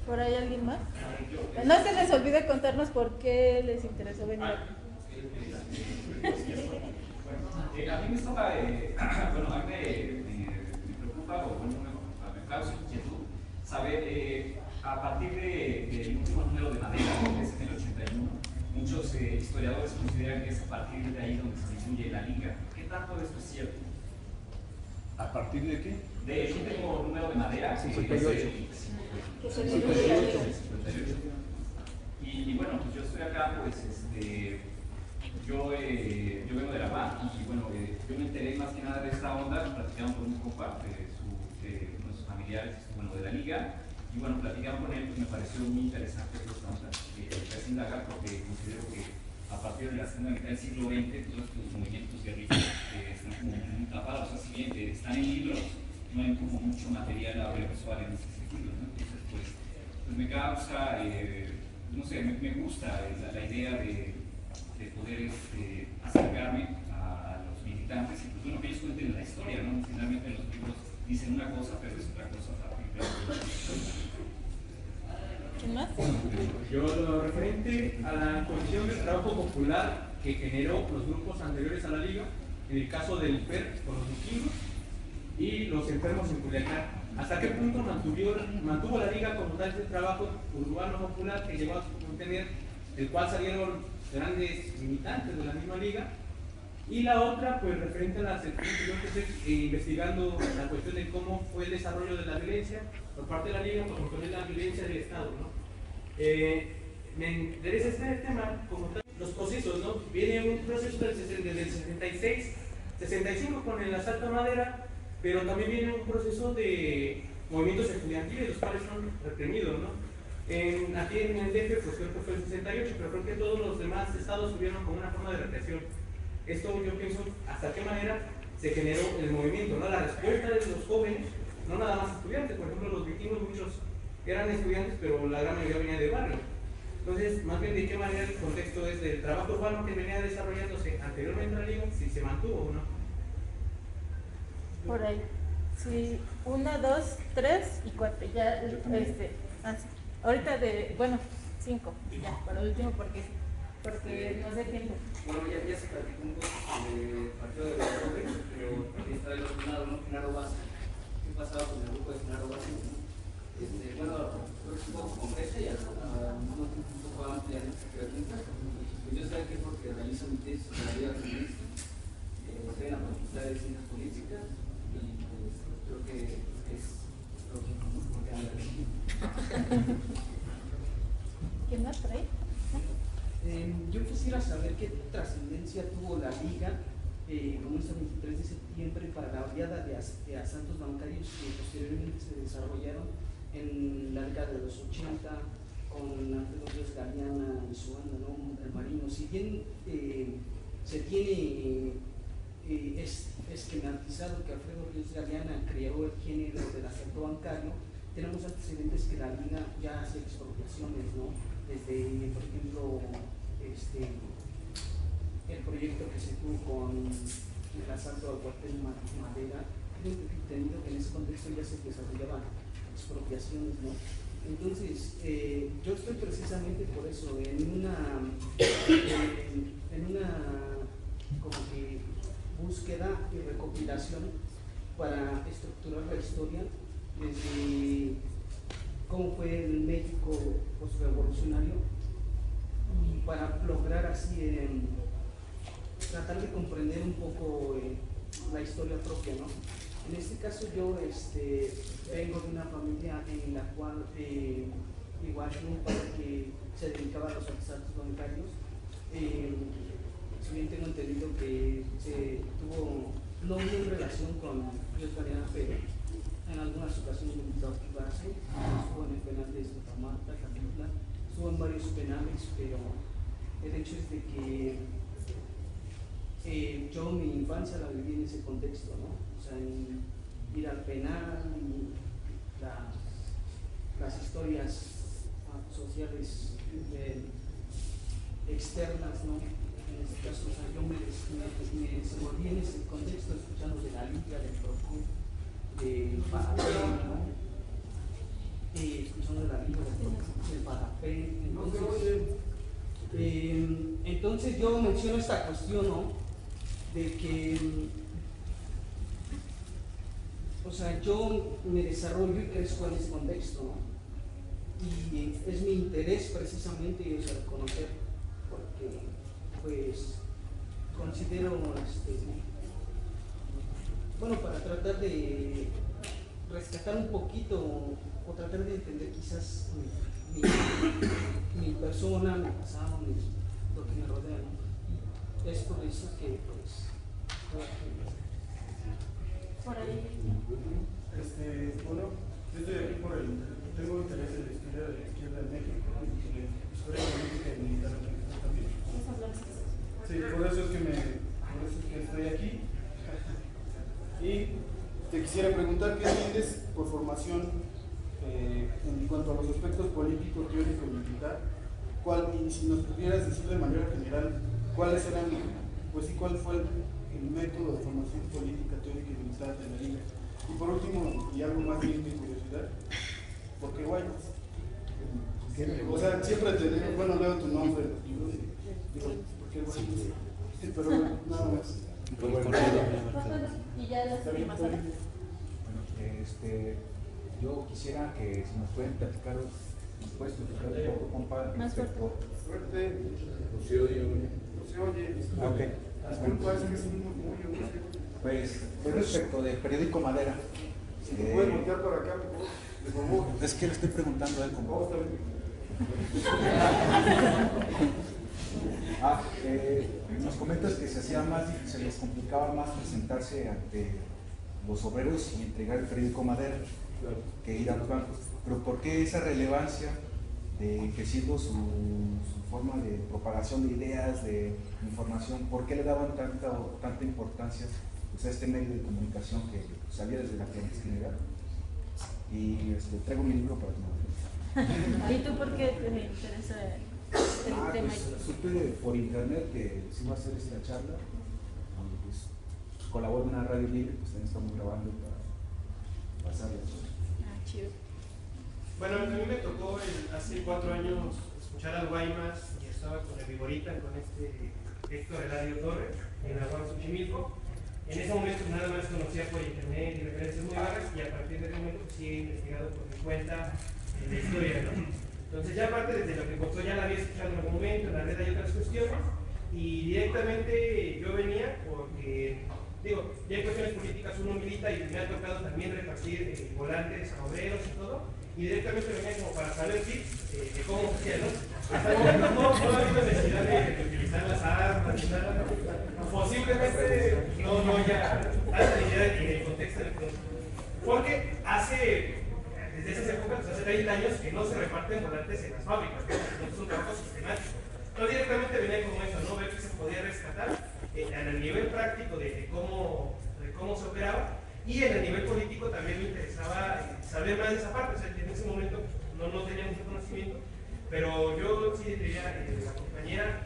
¿Por ahí alguien más? No se les olvide contarnos por qué les interesó venir. Bueno, a mí me toca, bueno, a mí me preocupa, o bueno, me causa inquietud saber, a partir del último número de Madera, que es en el 81, muchos historiadores consideran que es a partir de ahí donde se distribuye la liga. ¿Qué tanto de esto es cierto? ¿A partir de qué? Del último número de Madera, 58. Y bueno, pues yo estoy acá, pues yo vengo de La Paz y bueno, yo me enteré más que nada de esta onda, platicamos con un compa de nuestros familiares, bueno, de la liga, y bueno, platicamos con él, pues me pareció muy interesante esta onda, es indagar porque considero que a partir de la segunda mitad del siglo XX, todos estos movimientos guerrilleros están como muy tapados, o sea, si bien están en libros, no hay como mucho material audiovisual en ese sentido, ¿no? Entonces, pues me causa, no sé, me gusta la idea de poder acercarme a los militantes y pues bueno, que ellos cuenten la historia, ¿no? Finalmente los libros dicen una cosa, pero es otra cosa a partir de la historia. ¿Quién más? Yo lo referente a la condición del trabajo popular que generó los grupos anteriores a la liga, en el caso del PER con los vikingos y los enfermos en Culiacán. ¿Hasta qué punto mantuvo la liga como tal este trabajo urbano popular que llegó a contener, del cual salieron grandes militantes de la misma liga? Y la otra, pues referente a la sección que yo empecé investigando la cuestión de cómo fue el desarrollo de la violencia por parte de la liga, como fue la violencia del Estado, ¿no? Me interesa este tema como tal, los procesos, ¿no? Viene un proceso desde el 66, 65 con el asalto a Madera, pero también viene un proceso de movimientos estudiantiles, los cuales son reprimidos, ¿no? Aquí en el DF, pues creo que fue el 68, pero creo que todos los demás estados tuvieron como una forma de represión. Esto yo pienso hasta qué manera se generó el movimiento, ¿no? La respuesta de los jóvenes, no nada más estudiantes, por ejemplo los vikingos muchos eran estudiantes, pero la gran mayoría venía de barrio. Entonces, más bien de qué manera el contexto es del trabajo urbano que venía desarrollándose anteriormente a la liga, si se mantuvo o no. Por ahí. Sí, 1, 2, 3 y 4. Ya, ahorita bueno, 5, ya, para el último porque no sé tiempo. Bueno, ya se platicó un poco sobre el partido de los jóvenes, pero también está del otro lado, ¿no? Genaro Vázquez. ¿Qué pasaba con el grupo de Genaro Vázquez? Bueno, es un poco concreta y un poco amplia en esta pregunta. Pues yo sé que es porque realizo mi tesis en la vida feminista, estoy en la Facultad de Ciencias Políticas y pues, creo que es lo que anda aquí. ¿Quién más por ahí? Yo quisiera saber qué trascendencia tuvo la Liga como este 23 de septiembre para la oleada de asaltos bancarios que posteriormente se desarrollaron en la década de los 80 con Alfredo Ríos Galeana y su banda, ¿no? El Marino. Si bien se tiene esquematizado que Alfredo Ríos Galeana creó el género del asalto bancario, tenemos antecedentes que la Liga ya hace expropiaciones, ¿no? Desde, por ejemplo, el proyecto que se tuvo con el asalto al cuartel Madera, tengo entendido que en ese contexto ya se desarrollaban expropiaciones, ¿no? Entonces, yo estoy precisamente por eso, en una como que búsqueda y recopilación para estructurar la historia desde cómo fue el México postrevolucionario y para lograr así tratar de comprender un poco la historia propia, ¿no? En este caso yo vengo de una familia en la cual igual un padre que se dedicaba a los asaltos bancarios, si bien tengo entendido que se tuvo no una relación con Ríos Galeana, pero en algunas ocasiones me invitó a activarse, estuvo en el penal de Santa Marta, Catitla, estuvo en varios penales, pero el hecho es de que yo mi infancia la viví en ese contexto, ¿no? O sea, en ir al penal y las historias sociales externas, ¿no? En este caso, o sea, yo me desenvolví en ese contexto escuchando de la Liga, del Procur, del Parapén, ¿no? Escuchando de la Liga, del Parapén. Entonces yo menciono esta cuestión, ¿no? de que, o sea, yo me desarrollo y crezco en ese contexto, ¿no? Y es mi interés precisamente, o sea, conocer, porque pues considero, bueno, para tratar de rescatar un poquito o tratar de entender quizás mi persona, mi pasado, lo que me rodea, ¿no? Y es por eso que pues por ahí. Bueno, yo estoy aquí tengo interés en la historia de la izquierda en México y en la historia política y militar en México también. Sí, por eso es que estoy aquí. Y te quisiera preguntar qué entiendes por formación en cuanto a los aspectos político, teórico y militar. Y si nos pudieras decir de manera general cuáles eran, pues sí, cuál fue el método de formación política, teórica y militar de la Liga. Y por último, y algo más bien de curiosidad, ¿por qué Guaymas? O sea, siempre te digo, bueno, leo tu nombre en los libros y digo, ¿por qué Guaymas? Pero nada más. Y ya las últimas horas. Bueno, yo quisiera que si nos pueden platicar, nos puedes platicar un poco, compa, respecto. Fuerte. No se oye. No se oye. Ok. Disculpa, es que es un murmullo. Pues, respecto del periódico Madera. Si te puedes voltear por acá, por favor. Es que le estoy preguntando a él, compa. Nos comentas que se hacía más difícil, se les complicaba más presentarse ante los obreros y entregar el periódico Madera que ir a los bancos. Pero ¿por qué esa relevancia de ejerciendo su forma de propagación de ideas, de información? ¿Por qué le daban tanta importancia pues, a este medio de comunicación que salía desde la clandestinidad? Y traigo mi libro para que me ¿Y tú por qué te interesa el tema? Pues supe por internet que se iba a hacer esta charla, donde pues colaboro en una radio libre, pues también estamos grabando para pasarla. Chido. Bueno, a mí me tocó hace 4 años escuchar al Guaymas y estaba con el Viborita, con Héctor Eladio Torres, en Aguas Xochimilco. En ese momento nada más conocía por internet y referencias muy vagas y a partir de ese momento pues, sí he investigado por mi cuenta la historia, ¿no? Entonces ya aparte desde lo que contó ya la había escuchado en algún momento, en la red hay otras cuestiones y directamente yo venía porque, digo, ya hay cuestiones políticas uno milita y me ha tocado también repartir volantes a obreros y todo y directamente venía como para saber tips de cómo se hacía, ¿no? Hasta el momento no ha habido necesidad de utilizar las armas ni nada, posiblemente no ya hasta idea en el contexto de pronto. Porque desde esas épocas, hace 30 años, que no se reparten volantes en las fábricas, no es un trabajo sistemático. Entonces directamente venía como eso, ¿no? Ver que se podía rescatar en el nivel práctico de cómo se operaba y en el nivel político también me interesaba saber más de esa parte, o sea, que en ese momento no tenía mucho conocimiento, pero yo sí diría, la compañera,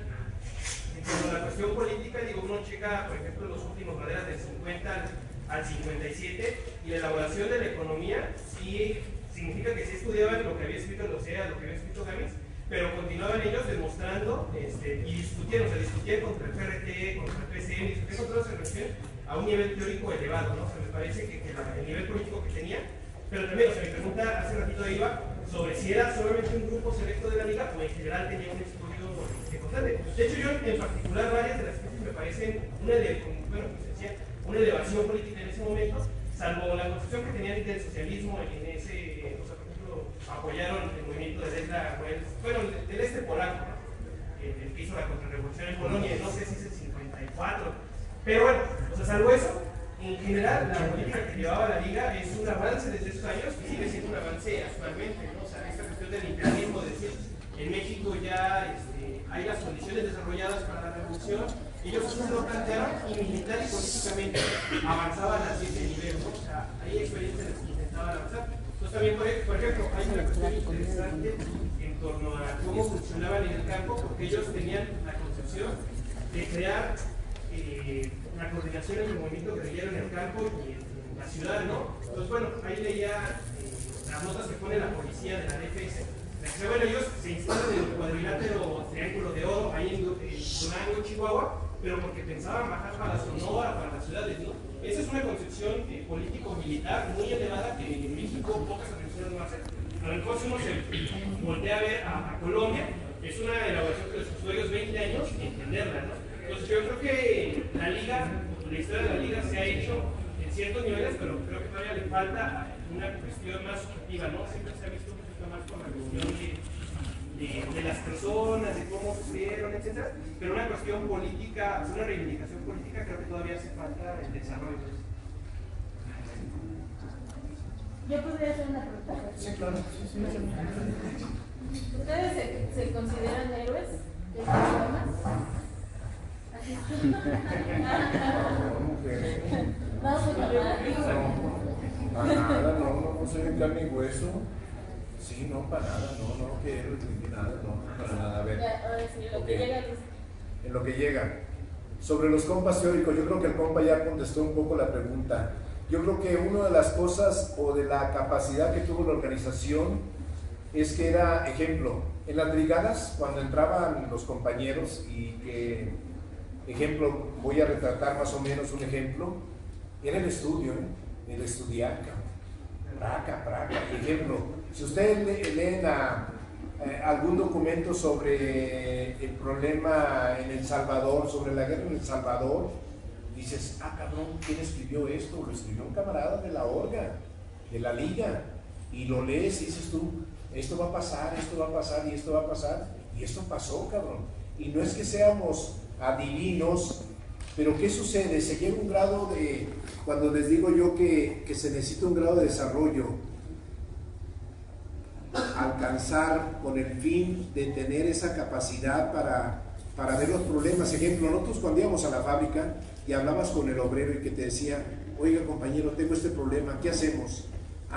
en cuanto a la cuestión política, digo, uno checa, por ejemplo, los últimos Maderas del 50 al 57 y la elaboración de la economía sí significa que sí estudiaban lo que había escrito el OCEA, lo que había escrito Gamis, pero continuaban ellos demostrando y discutían, discutían contra el PRT, contra el PCM, discutían contra las relaciones a un nivel teórico elevado, ¿no? O sea, me parece que el nivel político que tenía, pero también, o sea, mi pregunta hace ratito iba sobre si era solamente un grupo selecto de la liga o en general tenía un estudio constante. De hecho, yo en particular varias de las cosas me parecen una elevación política en ese momento, salvo la concepción que tenían del socialismo en ese, o sea, por ejemplo, apoyaron el movimiento de Lech Wałęsa, del este polaco, ¿no? El que hizo la contrarrevolución en Polonia, no sé si es el 54, pero bueno, o sea, salvo eso, en general la política que llevaba la liga es un avance desde esos años y sigue siendo un avance actualmente, ¿no? O sea, esta cuestión del imperialismo, de decir, en México ya hay las condiciones desarrolladas para la revolución. Ellos así se lo plantearon y militar y políticamente avanzaban a ese nivel, ¿no? O sea, hay experiencias en las que intentaban avanzar. Entonces también, por ejemplo, hay una cuestión interesante en torno a cómo funcionaban en el campo, porque ellos tenían la concepción de crear la coordinación entre el movimiento guerrillero en el campo y en la ciudad, ¿no? Entonces, bueno, ahí leía las notas que pone la policía de la DFS. Bueno, ellos se instalan en el cuadrilátero Triángulo de Oro, ahí en Durango, Chihuahua, pero porque pensaban bajar para Sonora, para las ciudades, ¿no? Esa es una concepción político-militar muy elevada que en México pocas organizaciones no hacen. A lo mejor si uno se voltea a ver a Colombia, es una elaboración que les costó ellos 20 años entenderla, ¿no? Entonces yo creo que la liga, la historia de la liga se ha hecho en ciertos niveles, pero creo que todavía le falta una cuestión más subjetiva, ¿no? Siempre se ha visto un poquito más con la cuestión de las personas, de cómo sucedieron, etc. Pero una cuestión política, una reivindicación política, creo que todavía hace falta el desarrollo. ¿Yo podría hacer una pregunta? Sí, claro. ¿Ustedes se consideran héroes de los idiomas? No soy de carne y hueso. Sí, no, para nada, no, que héroes ni nada, no, para nada. A ver, en lo que llega. Sobre los compas teóricos, yo creo que el compa ya contestó un poco la pregunta. Yo creo que una de las cosas o de la capacidad que tuvo la organización es que era, ejemplo, en las brigadas, cuando entraban los compañeros y que, ejemplo, voy a retratar más o menos un ejemplo, era el estudio, el estudiar, praca, ejemplo, si ustedes leen algún documento sobre el problema en El Salvador, sobre la guerra en El Salvador, dices, cabrón, ¿quién escribió esto? Lo escribió un camarada de la orga, de la liga, y lo lees y dices tú, esto va a pasar, esto va a pasar, y esto va a pasar, y esto pasó, cabrón. Y no es que seamos adivinos, pero ¿qué sucede? Se llega a un grado de, cuando les digo yo que se necesita un grado de desarrollo, alcanzar con el fin de tener esa capacidad para ver los problemas. Ejemplo, nosotros cuando íbamos a la fábrica y hablabas con el obrero y que te decía, oiga compañero, tengo este problema, ¿qué hacemos?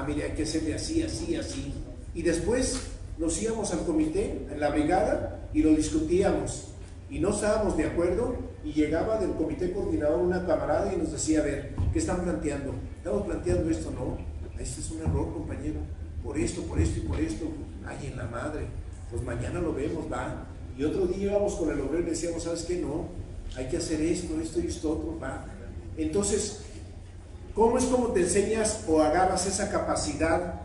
Mire, hay que hacerle así, así, así. Y después nos íbamos al comité, en la brigada, y lo discutíamos. Y no estábamos de acuerdo, y llegaba del comité coordinador una camarada y nos decía, a ver, ¿qué están planteando? Estamos planteando esto, no, este es un error, compañero, por esto y por esto. Ay, en la madre, pues mañana lo vemos, va. Y otro día íbamos con el obrero y le decíamos, ¿sabes qué? No, hay que hacer esto y esto otro, va. Entonces, ¿cómo es como te enseñas o agarras esa capacidad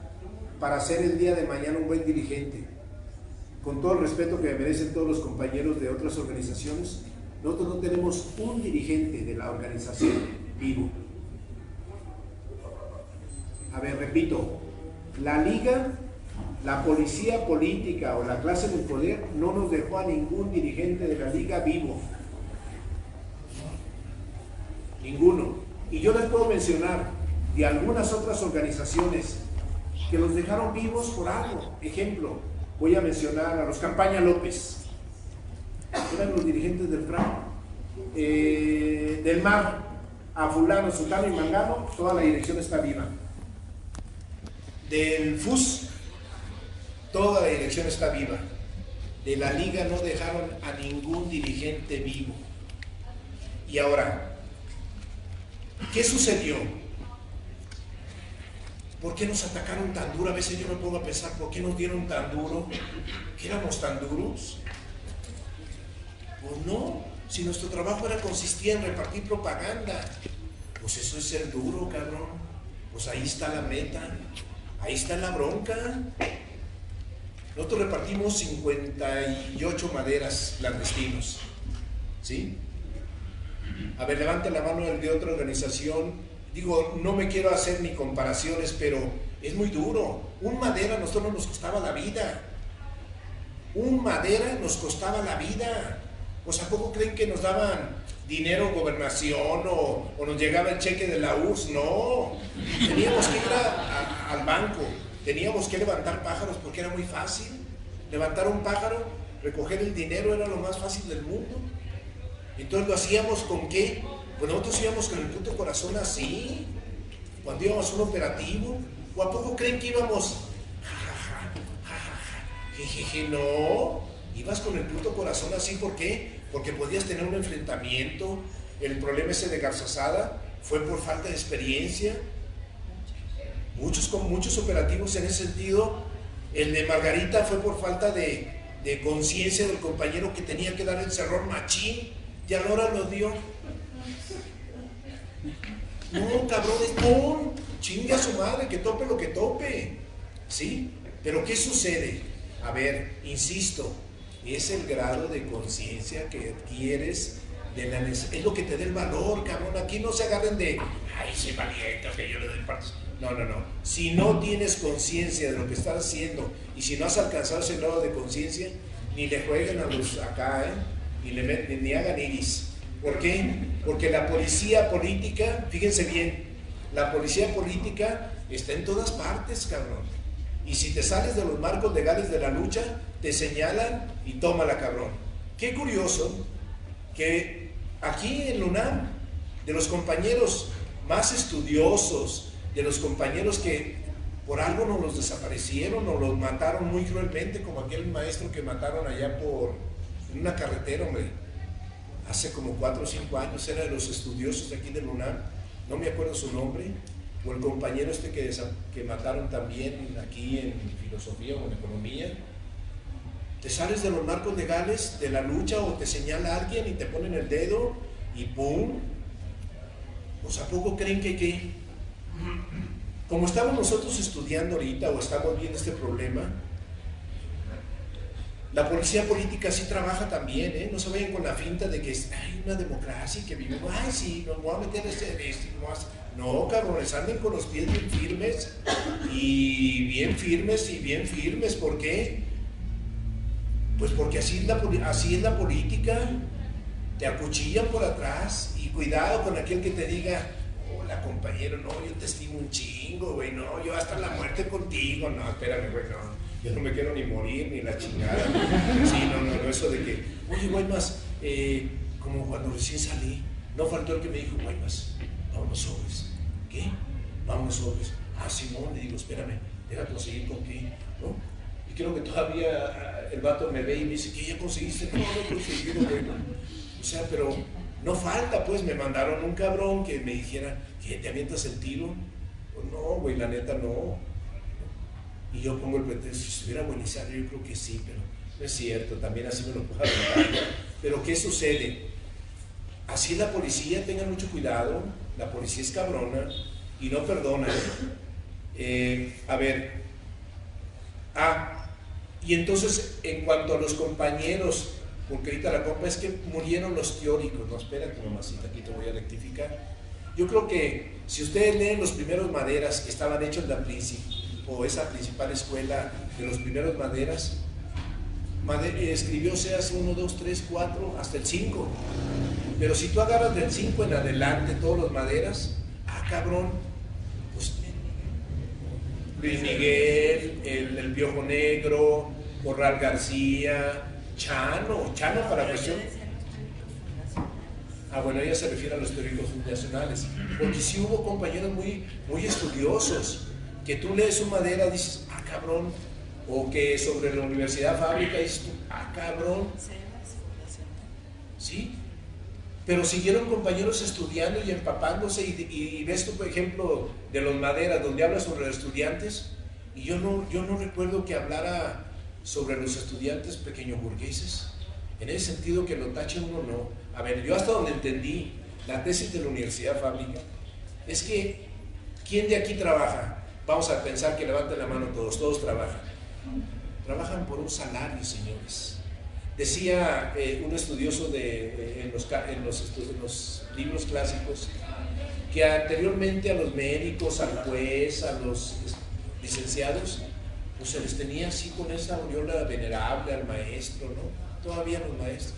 para ser el día de mañana un buen dirigente? Con todo el respeto que me merecen todos los compañeros de otras organizaciones, nosotros no tenemos un dirigente de la organización vivo. A ver, repito, la liga, la policía política o la clase del poder no nos dejó a ningún dirigente de la liga vivo. Ninguno. Y yo les puedo mencionar de algunas otras organizaciones que los dejaron vivos por algo. Ejemplo, voy a mencionar a los Campaña López, eran los dirigentes del FRA, del MAR, a fulano, sultano y mangano, toda la dirección está viva. Del FUS, toda la dirección está viva. De la liga no dejaron a ningún dirigente vivo. Y ahora, ¿qué sucedió? ¿Por qué nos atacaron tan duro? A veces yo me pongo a pensar, ¿por qué nos dieron tan duro? ¿Que éramos tan duros? Pues no, si nuestro trabajo consistía en repartir propaganda, pues eso es ser duro, cabrón. Pues ahí está la meta, ahí está la bronca. Nosotros repartimos 58 maderas clandestinos, ¿sí? A ver, levante la mano el de otra organización. Digo, no me quiero hacer ni comparaciones, pero es muy duro. Un madera a nosotros nos costaba la vida. Un madera nos costaba la vida. Pues ¿a poco creen que nos daban dinero gobernación o nos llegaba el cheque de la URSS? No. Teníamos que ir al banco, teníamos que levantar pájaros porque era muy fácil. Levantar un pájaro, recoger el dinero era lo más fácil del mundo. Entonces lo hacíamos ¿con qué? Pues nosotros íbamos con el puto corazón así, cuando íbamos a un operativo. ¿O a poco creen que íbamos? Jejeje, no. Ibas con el puto corazón así, ¿por qué? Porque podías tener un enfrentamiento. El problema ese de Garzazada fue por falta de experiencia. Muchos operativos en ese sentido. El de Margarita fue por falta de conciencia del compañero que tenía que dar el cerrón machín. y a la hora lo dio. No, cabrón, es ¡pum! Chingue a su madre, que tope lo que tope. ¿Sí? Pero ¿qué sucede? A ver, insisto, es el grado de conciencia que adquieres de la necesidad. Es lo que te da el valor, cabrón. Aquí no se agarren de, ay, soy valiente, que yo le doy pasos. No, no, no. Si no tienes conciencia de lo que estás haciendo y si no has alcanzado ese grado de conciencia, ni le jueguen a los acá, ni hagan iris. ¿Por qué? Porque la policía política, fíjense bien, la policía política está en todas partes, cabrón. Y si te sales de los marcos legales de la lucha, te señalan y tómala, cabrón. Qué curioso que aquí en UNAM, de los compañeros más estudiosos, de los compañeros que por algo nos los desaparecieron o los mataron muy cruelmente, como aquel maestro que mataron allá en una carretera, hombre, hace como 4 o 5 años, era de los estudiosos de aquí de UNAM, no me acuerdo su nombre, o el compañero que mataron también aquí en filosofía o en economía. Te sales de los marcos legales de la lucha o te señala alguien y te ponen el dedo y ¡pum! Pues ¿a poco creen que qué? Como estamos nosotros estudiando ahorita o estamos viendo este problema, la policía política sí trabaja también, ¿eh? No se vayan con la finta de que hay una democracia y que vivimos, ay sí, nos voy a meter no, cabrones, anden con los pies bien firmes y bien firmes, ¿por qué? Pues porque así es la política, te acuchillan por atrás y cuidado con aquel que te diga, hola compañero, no, yo te estimo un chingo, güey, no, yo hasta la muerte contigo, no, espérame, güey, no, yo no me quiero ni morir, ni la chingada, sí, no, eso de que, oye, Guaymas, como cuando recién salí, no faltó el que me dijo, Guaymas, vámonos sobres, ¿qué? Vámonos sobres, Simón, le digo, espérame, déjame conseguir con qué, ¿no? Y creo que todavía el vato me ve y me dice, ¿qué ya conseguiste? No, no he conseguido, güey. O sea, pero no falta, pues, me mandaron un cabrón que me dijera, ¿qué, te avientas el tiro? Pues no, güey, la neta no. Y yo pongo el pretexto, si estuviera buenizario, yo creo que sí, pero no es cierto, también así me lo puedo aventar. Pero ¿qué sucede? Así la policía, tengan mucho cuidado, la policía es cabrona y no perdona. A ver, y entonces, en cuanto a los compañeros, porque ahorita la compa es que murieron los teóricos, no, espérate mamacita, aquí te voy a rectificar. Yo creo que si ustedes leen los primeros Maderas que estaban hechos en esa principal escuela de los primeros Maderas, escribió seas 1, 2, 3, 4, hasta el 5. Pero si tú agarras del 5 en adelante todos los Maderas, cabrón, pues Luis Miguel, el Piojo Negro, Corral García, Chano para cuestión. Bueno, ella se refiere a los teóricos fundacionales, porque si hubo compañeros muy, muy estudiosos, que tú lees un Madera y dices, cabrón, o que sobre la Universidad Fábrica dices tú, cabrón, ¿sí? Pero siguieron compañeros estudiando y empapándose y ves tú, por ejemplo, de los Maderas, donde habla sobre los estudiantes, y yo no recuerdo que hablara sobre los estudiantes pequeños burgueses, en ese sentido que lo tache uno, no. A ver, yo hasta donde entendí la tesis de la Universidad Fábrica, es que, ¿quién de aquí trabaja? Vamos a pensar que levanten la mano todos trabajan. Trabajan por un salario, señores. Decía un estudioso en los libros clásicos que anteriormente a los médicos, al juez, a los licenciados, pues se les tenía así con esa aureola venerable al maestro, ¿no? Todavía los maestros,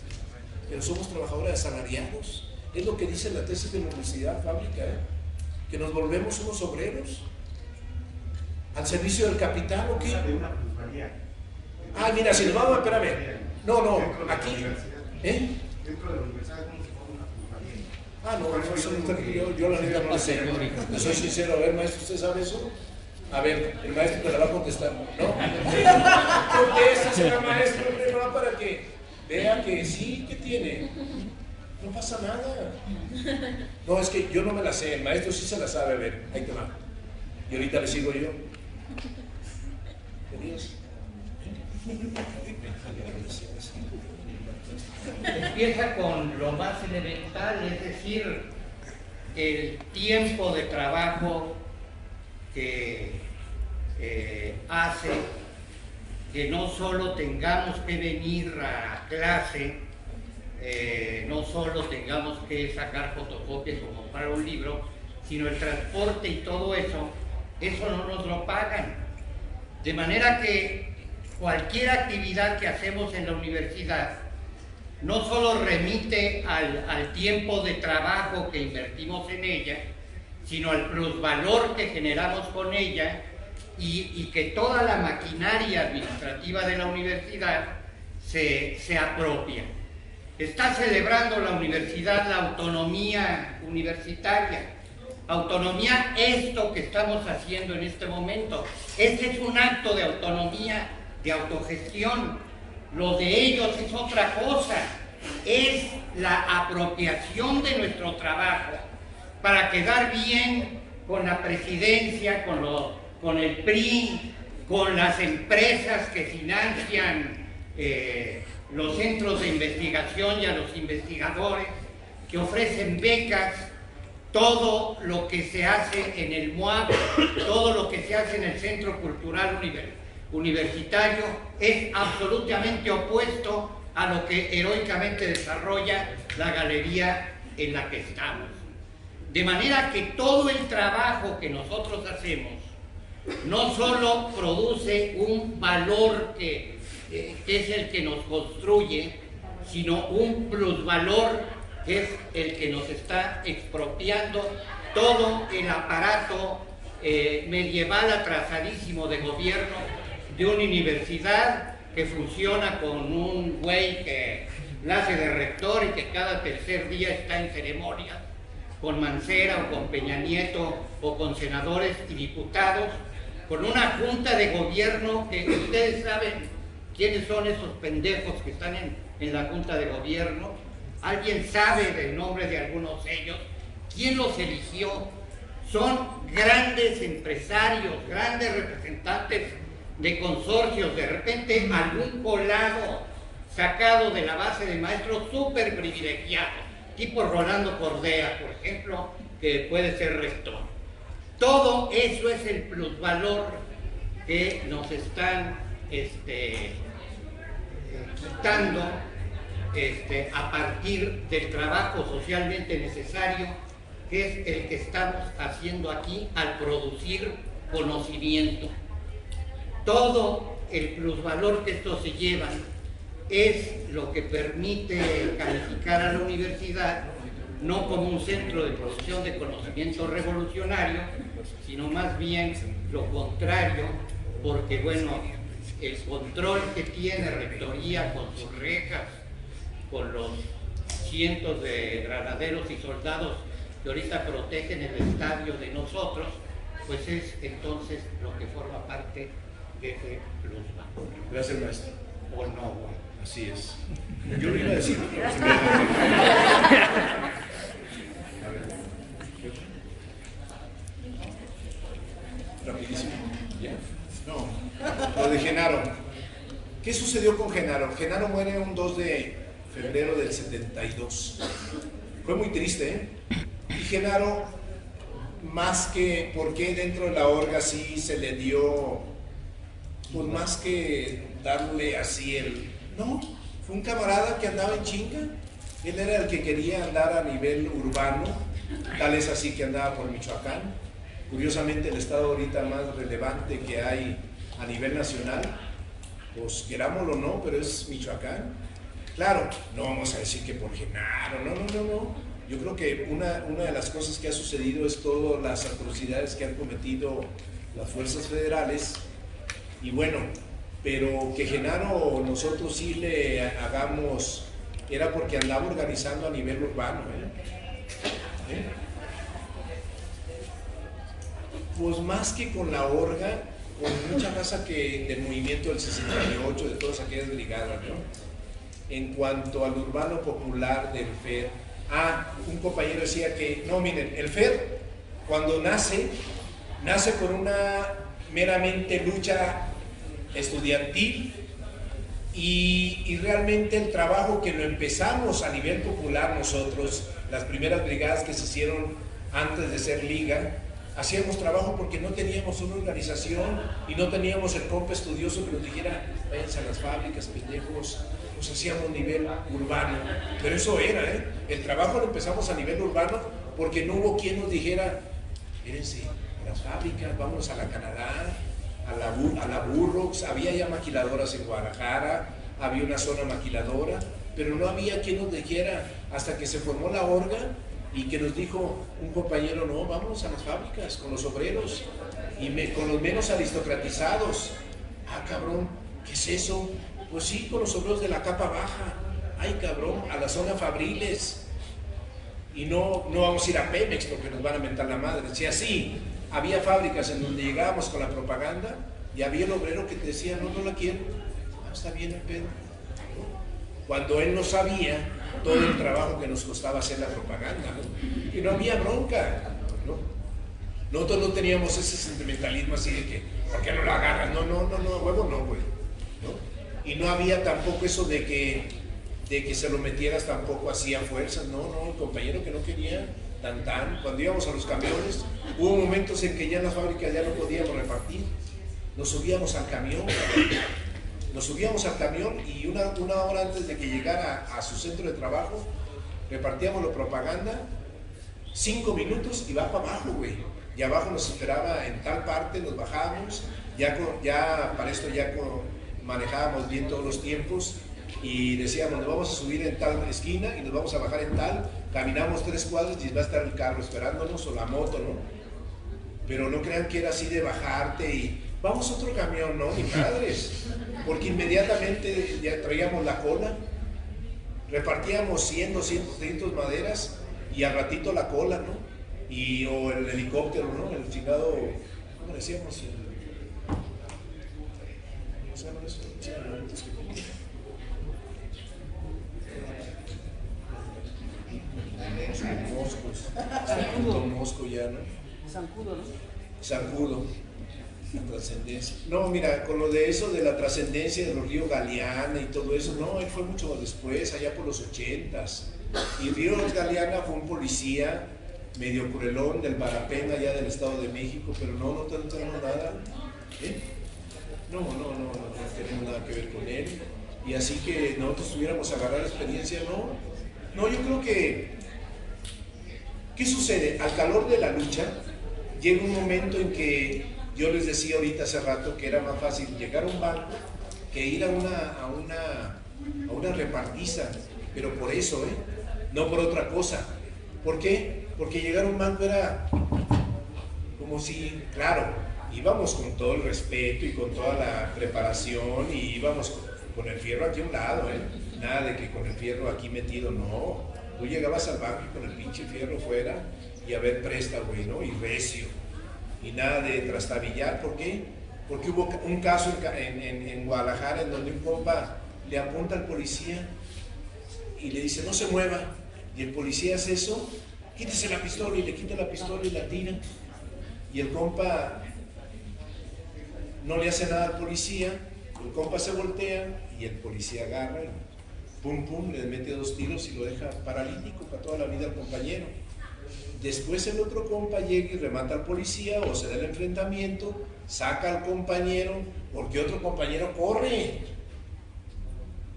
pero somos trabajadores asalariados. Es lo que dice la tesis de la Universidad Fábrica, que nos volvemos unos obreros al servicio del capital, ¿o qué? Mira, si nos vamos, espérame. No, aquí. Dentro de la universidad, ¿cómo se forma una plusvalía? No, eso no está, yo la neta no lo sé. Le soy sincero, a ver, maestro, ¿usted sabe eso? A ver, el maestro te la va a contestar, ¿no? Conteste, maestro, no, para que vea que sí, ¿qué tiene? No pasa nada. No, es que yo no me la sé, el maestro sí se la sabe, a ver, ahí te va. Y ahorita le sigo yo. ¿Querías? Empieza con lo más elemental, es decir, el tiempo de trabajo que hace que no solo tengamos que venir a clase, no solo tengamos que sacar fotocopias o comprar un libro, sino el transporte y todo eso, eso no nos lo pagan. De manera que cualquier actividad que hacemos en la universidad no solo remite al tiempo de trabajo que invertimos en ella, sino al plusvalor que generamos con ella y que toda la maquinaria administrativa de la universidad se apropia. Está celebrando la universidad la autonomía universitaria. Autonomía, esto que estamos haciendo en este momento. Este es un acto de autonomía, de autogestión. Lo de ellos es otra cosa. Es la apropiación de nuestro trabajo para quedar bien con la presidencia, con el PRI, con las empresas que financian los centros de investigación y a los investigadores, que ofrecen becas. Todo lo que se hace en el MUAC, todo lo que se hace en el Centro Cultural Universitario es absolutamente opuesto a lo que heroicamente desarrolla la galería en la que estamos. De manera que todo el trabajo que nosotros hacemos no solo produce un valor que es el que nos construye, sino un plusvalor que es el que nos está expropiando todo el aparato medieval atrasadísimo de gobierno de una universidad que funciona con un güey que la hace de rector y que cada tercer día está en ceremonia con Mancera o con Peña Nieto o con senadores y diputados, con una junta de gobierno que ustedes saben quiénes son esos pendejos que están en la junta de gobierno. ¿Alguien sabe del nombre de algunos de ellos? ¿Quién los eligió? Son grandes empresarios, grandes representantes de consorcios, de repente algún colado sacado de la base de maestros súper privilegiados, tipo Rolando Cordea, por ejemplo, que puede ser rector. Todo eso es el plusvalor que nos están quitando a partir del trabajo socialmente necesario, que es el que estamos haciendo aquí al producir conocimiento. Todo el plusvalor que estos se llevan es lo que permite calificar a la universidad no como un centro de producción de conocimiento revolucionario, sino más bien lo contrario, porque bueno, el control que tiene Rectoría con sus rejas, con los cientos de granaderos y soldados que ahorita protegen el estadio de nosotros, pues es entonces lo que forma parte de ese plusvalor. Gracias, maestro. ¿O no, güey? Así es. Yo lo iba a decir. Rapidísimo. ¿Ya? No. Lo de Genaro. ¿Qué sucedió con Genaro? Genaro muere un 2 de febrero del 72. Fue muy triste, ¿eh? Y Genaro, más que por qué dentro de la orga sí se le dio, pues más que darle así no, fue un camarada que andaba en chinga. Él era el que quería andar a nivel urbano, tal es así que andaba por Michoacán. Curiosamente el estado ahorita más relevante que hay a nivel nacional, pues querámoslo o no, pero es Michoacán. Claro, no vamos a decir que por Genaro, no. Yo creo que una de las cosas que ha sucedido es todas las atrocidades que han cometido las fuerzas federales. Y bueno, pero que Genaro nosotros sí le hagamos, era porque andaba organizando a nivel urbano. Pues más que con la orga, con mucha raza que del movimiento del 68, de todas aquellas brigadas, ¿no? En cuanto al urbano popular del FED, un compañero decía que, no, miren, el FED cuando nace por una meramente lucha estudiantil Y realmente el trabajo que lo empezamos a nivel popular nosotros, las primeras brigadas que se hicieron antes de ser liga, hacíamos trabajo porque no teníamos una organización y no teníamos el compa estudioso que nos dijera, váyanse a las fábricas, pendejos. Pues hacíamos nivel urbano, pero eso era, el trabajo lo empezamos a nivel urbano porque no hubo quien nos dijera, mírense, a las fábricas, vámonos a la Canadá, a la Burroughs, había ya maquiladoras en Guadalajara, había una zona maquiladora, pero no había quien nos dijera, hasta que se formó la orga y que nos dijo un compañero, no, vámonos a las fábricas con los obreros y con los menos aristocratizados. Ah, cabrón, ¿qué es eso? Pues sí, con los obreros de la capa baja. Ay, cabrón, a la zona Fabriles. Y no vamos a ir a Pemex porque nos van a mentar la madre. Si así había fábricas en donde llegábamos con la propaganda y había el obrero que te decía, no la quiero. Ah, está bien el pedo. Cuando él no sabía todo el trabajo que nos costaba hacer la propaganda, ¿no? Y no había bronca, ¿no? Nosotros no teníamos ese sentimentalismo así de que, ¿por qué no lo agarras? No, huevo no, güey, ¿no? Y no había tampoco eso de que se lo metieras tampoco así a fuerzas, no, el compañero que no quería, cuando íbamos a los camiones, hubo momentos en que ya en las fábricas ya no podíamos repartir, nos subíamos al camión y una hora antes de que llegara a su centro de trabajo, repartíamos la propaganda, 5 minutos y va para abajo, güey, y abajo nos esperaba en tal parte, nos bajábamos, ya para esto ya manejábamos bien todos los tiempos y decíamos, nos vamos a subir en tal esquina y nos vamos a bajar en tal, caminamos 3 cuadras y va a estar el carro esperándonos o la moto, ¿no? Pero no crean que era así de bajarte y vamos a otro camión, no, ni madres, porque inmediatamente ya traíamos la cola, repartíamos 100, 200, 300 maderas y al ratito la cola, ¿no? O el helicóptero, ¿no? El chingado, ¿cómo decíamos? ¿Cómo se llama eso? Mosco ya, ¿no? Zancudo, ¿no? Zancudo, la trascendencia. No, mira, con lo de eso de la trascendencia de los ríos Galeana y todo eso, no, él fue mucho después, allá por los 80s. Y Río Galeana fue un policía medio cruelón del Barapén, allá del Estado de México, pero no tenemos nada. No tenemos nada que ver con él. Y así que nosotros tuviéramos a agarrar experiencia, no, yo creo que, ¿qué sucede? Al calor de la lucha, llega un momento en que yo les decía ahorita hace rato que era más fácil llegar a un banco que ir a una repartiza, pero por eso, no por otra cosa. ¿Por qué? Porque llegar a un banco era como si, claro, íbamos con todo el respeto y con toda la preparación y íbamos con el fierro aquí a un lado, nada de que con el fierro aquí metido, no. Tú llegabas al banco y con el pinche fierro fuera y a ver presta, güey, ¿no? Y recio. Y nada de trastabillar. ¿Por qué? Porque hubo un caso en Guadalajara en donde un compa le apunta al policía y le dice, no se mueva. Y el policía hace eso, quítese la pistola, y le quita la pistola y la tira. Y el compa no le hace nada al policía, el compa se voltea y el policía agarra y pum, le mete 2 tiros y lo deja paralítico para toda la vida al compañero. Después el otro compa llega y remata al policía o se da el enfrentamiento, saca al compañero porque otro compañero corre.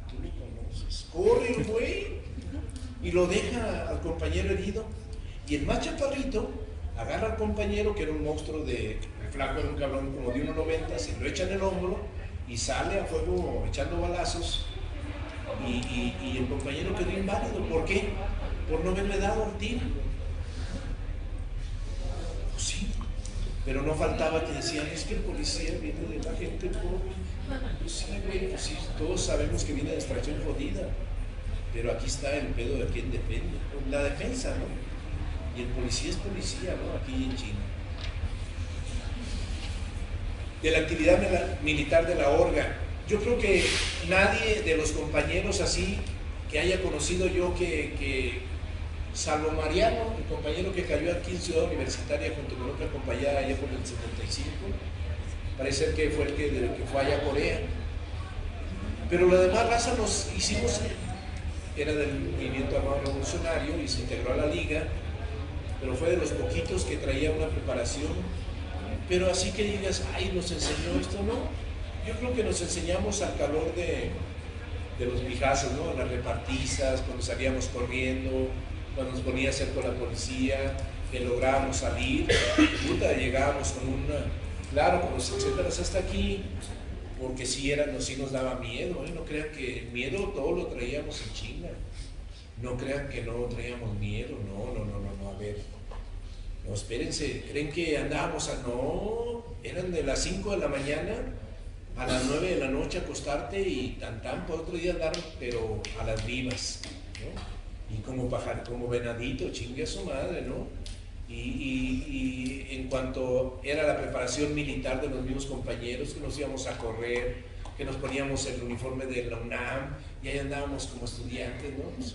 Tú lo conoces, corre el güey y lo deja al compañero herido. Y el más chaparrito agarra al compañero, que era un monstruo el flaco era un cabrón como de 1.90, se lo echa en el hombro y sale a fuego echando balazos. Y el compañero quedó inválido. ¿Por qué? Por no haberle dado el tiro. Pues sí, pero no faltaba que decían, es que el policía viene de la gente pobre. Pues sí, güey, pues sí, todos sabemos que viene de extracción jodida, pero aquí está el pedo de quién depende, la defensa, ¿no? Y el policía es policía, ¿no? Aquí en China. De la actividad militar de la orga, yo creo que nadie de los compañeros así que haya conocido yo que salvo Mariano, el compañero que cayó aquí en Ciudad Universitaria junto con otra compañera allá por el 75, parece ser que fue el que fue allá a Corea. Pero la demás raza nos hicimos, era del movimiento armado revolucionario y se integró a la liga, pero fue de los poquitos que traía una preparación, pero así que digas, ay, nos enseñó esto, ¿no? Yo creo que nos enseñamos al calor de los mijazos, ¿no? Las repartizas, cuando salíamos corriendo, cuando nos ponía a hacer con la policía, que lográbamos salir, puta, llegábamos con una, claro, con los etcéteras hasta aquí, porque sí nos daba miedo, ¿eh? No crean que el miedo todo lo traíamos en China, no crean que no traíamos miedo, no, a ver, no, espérense, creen que andábamos no, eran de las 5 de la mañana a las 9 de la noche acostarte y tan para otro día andar, pero a las vivas, ¿no? Y como como venadito, chingue a su madre, ¿no? Y en cuanto era la preparación militar de los mismos compañeros, que nos íbamos a correr, que nos poníamos el uniforme de la UNAM y ahí andábamos como estudiantes, ¿no? Pues,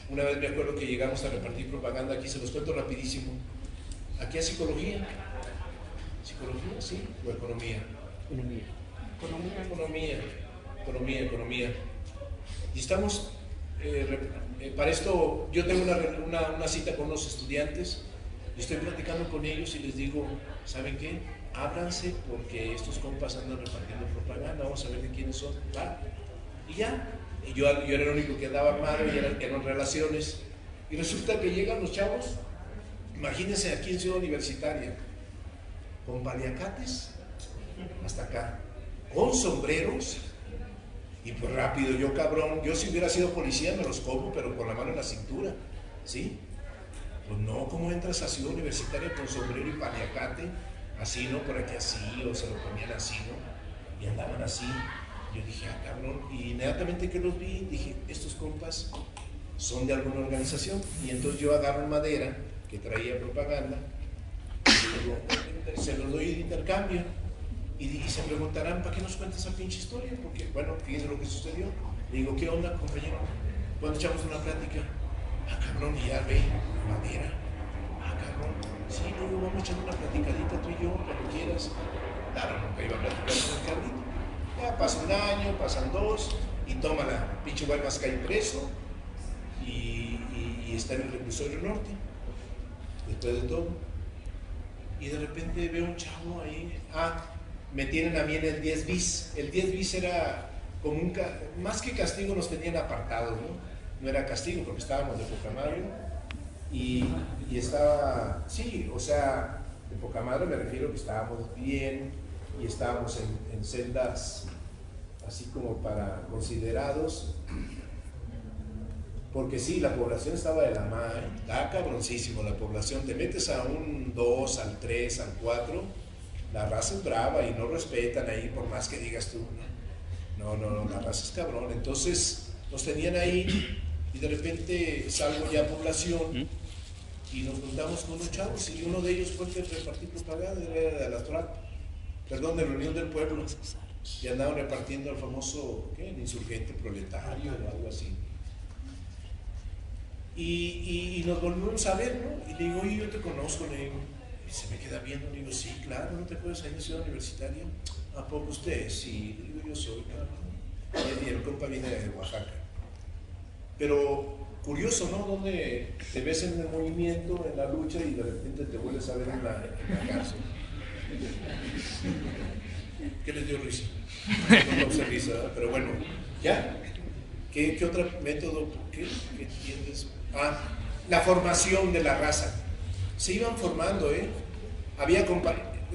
una vez me acuerdo que llegamos a repartir propaganda, aquí se los cuento rapidísimo, aquí a psicología, sí, o economía. Economía. Y estamos, para esto, yo tengo una cita con unos estudiantes, y estoy platicando con ellos y les digo, ¿saben qué? Ábranse porque estos compas andan repartiendo propaganda, vamos a ver de quiénes son, ¿va? Y ya, y yo era el único que andaba armado y eran relaciones, y resulta que llegan los chavos, imagínense aquí en Ciudad Universitaria, con paliacates, hasta acá, con sombreros, y pues rápido, yo cabrón, yo si hubiera sido policía me los como, pero con la mano en la cintura, ¿sí? Pues no, ¿cómo entras a Ciudad Universitaria con sombrero y paliacate? Así, ¿no? Por aquí así, o se lo ponían así, ¿no? Y andaban así. Yo dije, ah, cabrón, y inmediatamente que los vi, dije, estos compas son de alguna organización, y entonces yo agarro madera, que traía propaganda, y digo, se los doy de intercambio, y se preguntarán, ¿para qué nos cuentas esa pinche historia? Porque, bueno, fíjense lo que sucedió. Le digo, ¿qué onda, compañero? ¿Cuándo echamos una plática? Ah, cabrón, y ya ve, madera. Ah, cabrón, sí, luego vamos echando una platicadita tú y yo, cuando quieras. Claro, nunca iba a platicar con el Carlito. Ya pasa un año, pasan 2, y tómala, pinche Guaymas cae preso, y está en el reclusorio norte, después de todo. Y de repente veo un chavo ahí, me tienen a mí en el 10 bis. El 10 bis era como más que castigo, nos tenían apartados, ¿no? No era castigo porque estábamos de poca madre y estaba, sí, o sea, de poca madre me refiero que estábamos bien y estábamos en celdas así como para considerados, porque sí, la población estaba de la madre, está cabroncísimo la población, te metes a un 2, al 3, al 4, la raza es brava y no respetan ahí por más que digas tú, no, la raza es cabrón, entonces nos tenían ahí. Y de repente salgo ya a población y nos juntamos con unos chavos y uno de ellos fue el que repartió propaganda, era de la Reunión del Pueblo, y andaban repartiendo el famoso, ¿qué? El insurgente proletario o algo así. Y nos volvimos a ver, ¿no? Y le digo, oye, yo te conozco, le digo, y se me queda viendo, le digo, sí, claro, ¿no te acuerdas ahí en Ciudad Universitaria? ¿A poco usted? Sí, le digo, yo soy, claro. Y el compa viene de Oaxaca. Pero curioso, ¿no? Donde te ves en el movimiento, en la lucha y de repente te vuelves a ver en la cárcel. ¿Qué les dio risa? No puse risa, ¿verdad? Pero bueno, ¿ya? ¿Qué otro método? ¿Qué entiendes? La formación de la raza. Se iban formando, ¿eh?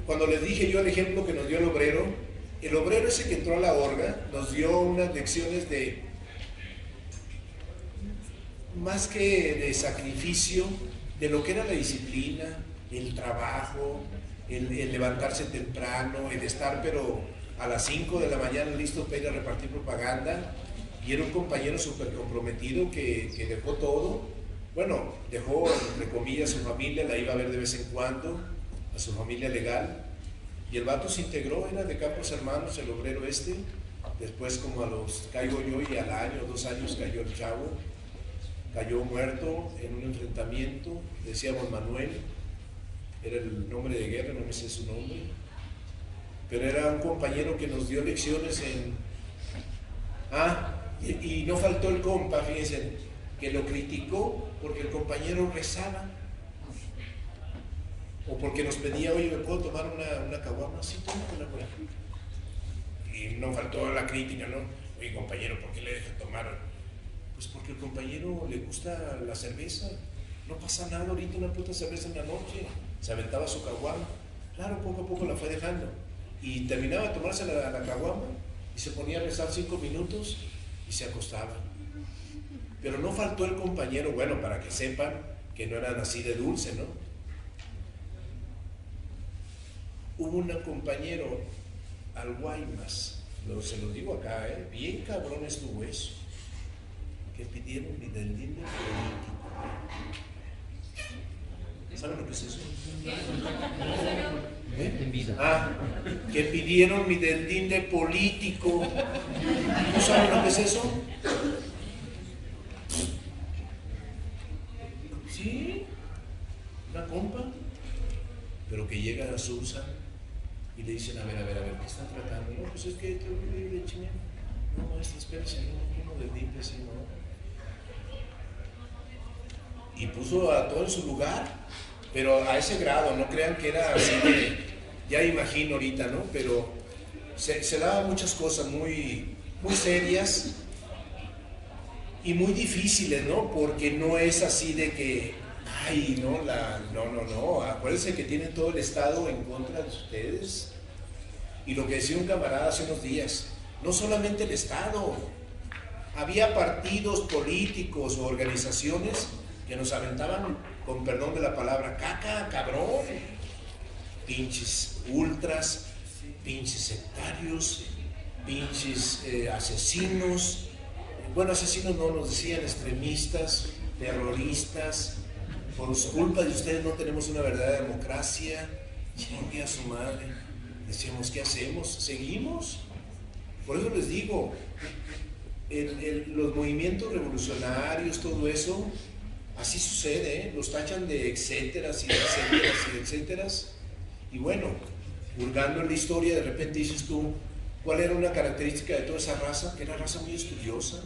Cuando les dije yo el ejemplo que nos dio el obrero ese que entró a la orga nos dio unas lecciones de más que de sacrificio, de lo que era la disciplina, el trabajo, el levantarse temprano, el estar pero a las 5 de la mañana listo para ir a repartir propaganda, y era un compañero súper comprometido que dejó todo, bueno, dejó entre comillas su familia, la iba a ver de vez en cuando, a su familia legal, y el vato se integró, era de Campos Hermanos, el obrero este, después como caigo yo y al año, 2 años cayó el chavo, cayó muerto en un enfrentamiento, decíamos Manuel, era el nombre de guerra, no me sé su nombre, pero era un compañero que nos dio lecciones Y no faltó el compa, fíjense, que lo criticó porque el compañero rezaba. O porque nos pedía, oye, ¿me puedo tomar una caguama? Sí, tómala, güey. Y no faltó la crítica, ¿no? Oye, compañero, ¿por qué le deja tomar? Pues porque al compañero le gusta la cerveza. No pasa nada ahorita, una puta cerveza en la noche. Se aventaba su caguama. Claro, poco a poco la fue dejando. Y terminaba de tomarse la caguama y se ponía a rezar 5 minutos y se acostaba. Pero no faltó el compañero, bueno, para que sepan que no eran así de dulce, ¿no? Hubo un compañero al Guaymas, se los digo acá, bien cabrón estuvo eso, que pidieron mi del dinero político. ¿Saben lo que es eso? Que pidieron mi del dinero político. ¿No saben lo que es eso? Sí, una compa, pero que llega a Susa y le dicen, a ver, ¿qué están tratando? No, pues es que te voy a chingar. No, maestra, espérese, no, del DIP, sí, no. Y puso a todo en su lugar, pero a ese grado, no crean que era así de, ya imagino ahorita, ¿no? Pero se daban muchas cosas muy serias y muy difíciles, ¿no? Porque no es así de que, ay, no, no, acuérdense que tienen todo el Estado en contra de ustedes. Y lo que decía un camarada hace unos días, no solamente el Estado, había partidos políticos o organizaciones que nos aventaban, con perdón de la palabra, caca, cabrón, pinches ultras, pinches sectarios, pinches asesinos, bueno, asesinos no, nos decían extremistas, terroristas. Por culpa de ustedes no tenemos una verdadera democracia. Chingue a su madre. Decíamos, ¿qué hacemos? ¿Seguimos? Por eso les digo, los movimientos revolucionarios, todo eso, así sucede, los tachan de etcéteras y etcéteras y etcéteras. Y bueno, hurgando en la historia, de repente dices tú, ¿cuál era una característica de toda esa raza? Que era raza muy estudiosa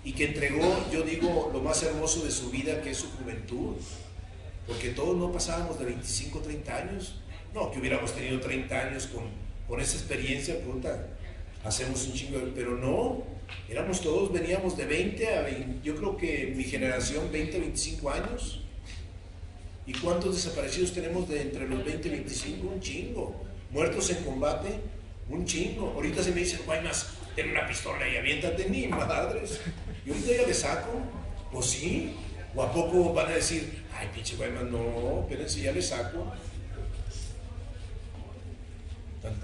y que entregó, yo digo, lo más hermoso de su vida, que es su juventud, porque todos no pasábamos de 25, 30 años, no, que hubiéramos tenido 30 años con esa experiencia, puta, hacemos un chingo, pero no, éramos todos, veníamos de 20 a 20, yo creo que mi generación 20, 25 años, ¿y cuántos desaparecidos tenemos de entre los 20 y 25? Un chingo, muertos en combate, un chingo, ahorita se me dicen, Guaymas, ten una pistola y aviéntate, ni madres. Y ahorita ya le saco, pues sí, o a poco van a decir, ay, pinche Guaymas, no, espérense, ya le saco. Tan.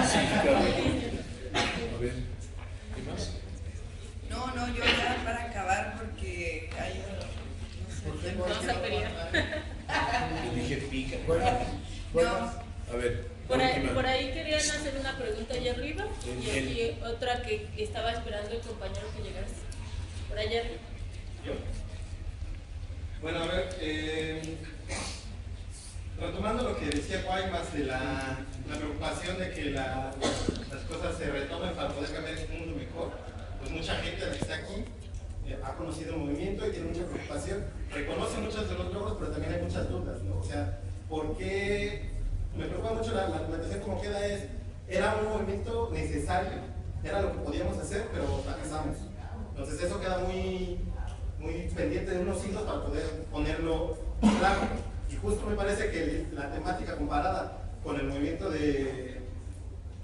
Sí, cabrón. A ver, ¿qué más? No, yo ya para acabar porque hay Vamos a pelear. Yo dije pica. No. A ver. Por ahí querían hacer una pregunta allá arriba y aquí otra que estaba esperando el compañero que llegase. Por allá arriba. ¿Yo? Bueno, a ver, retomando lo que decía Guaymas de la preocupación de que las cosas se retomen para poder cambiar este mundo mejor, pues mucha gente que está aquí ha conocido el movimiento y tiene mucha preocupación, reconoce muchos de los logros, pero también hay muchas dudas, ¿no? O sea, ¿por qué? Me preocupa mucho la argumentación como queda era un movimiento necesario, era lo que podíamos hacer, pero fracasamos. Entonces eso queda muy pendiente de unos hilos para poder ponerlo claro. Y justo me parece que la temática comparada con el movimiento de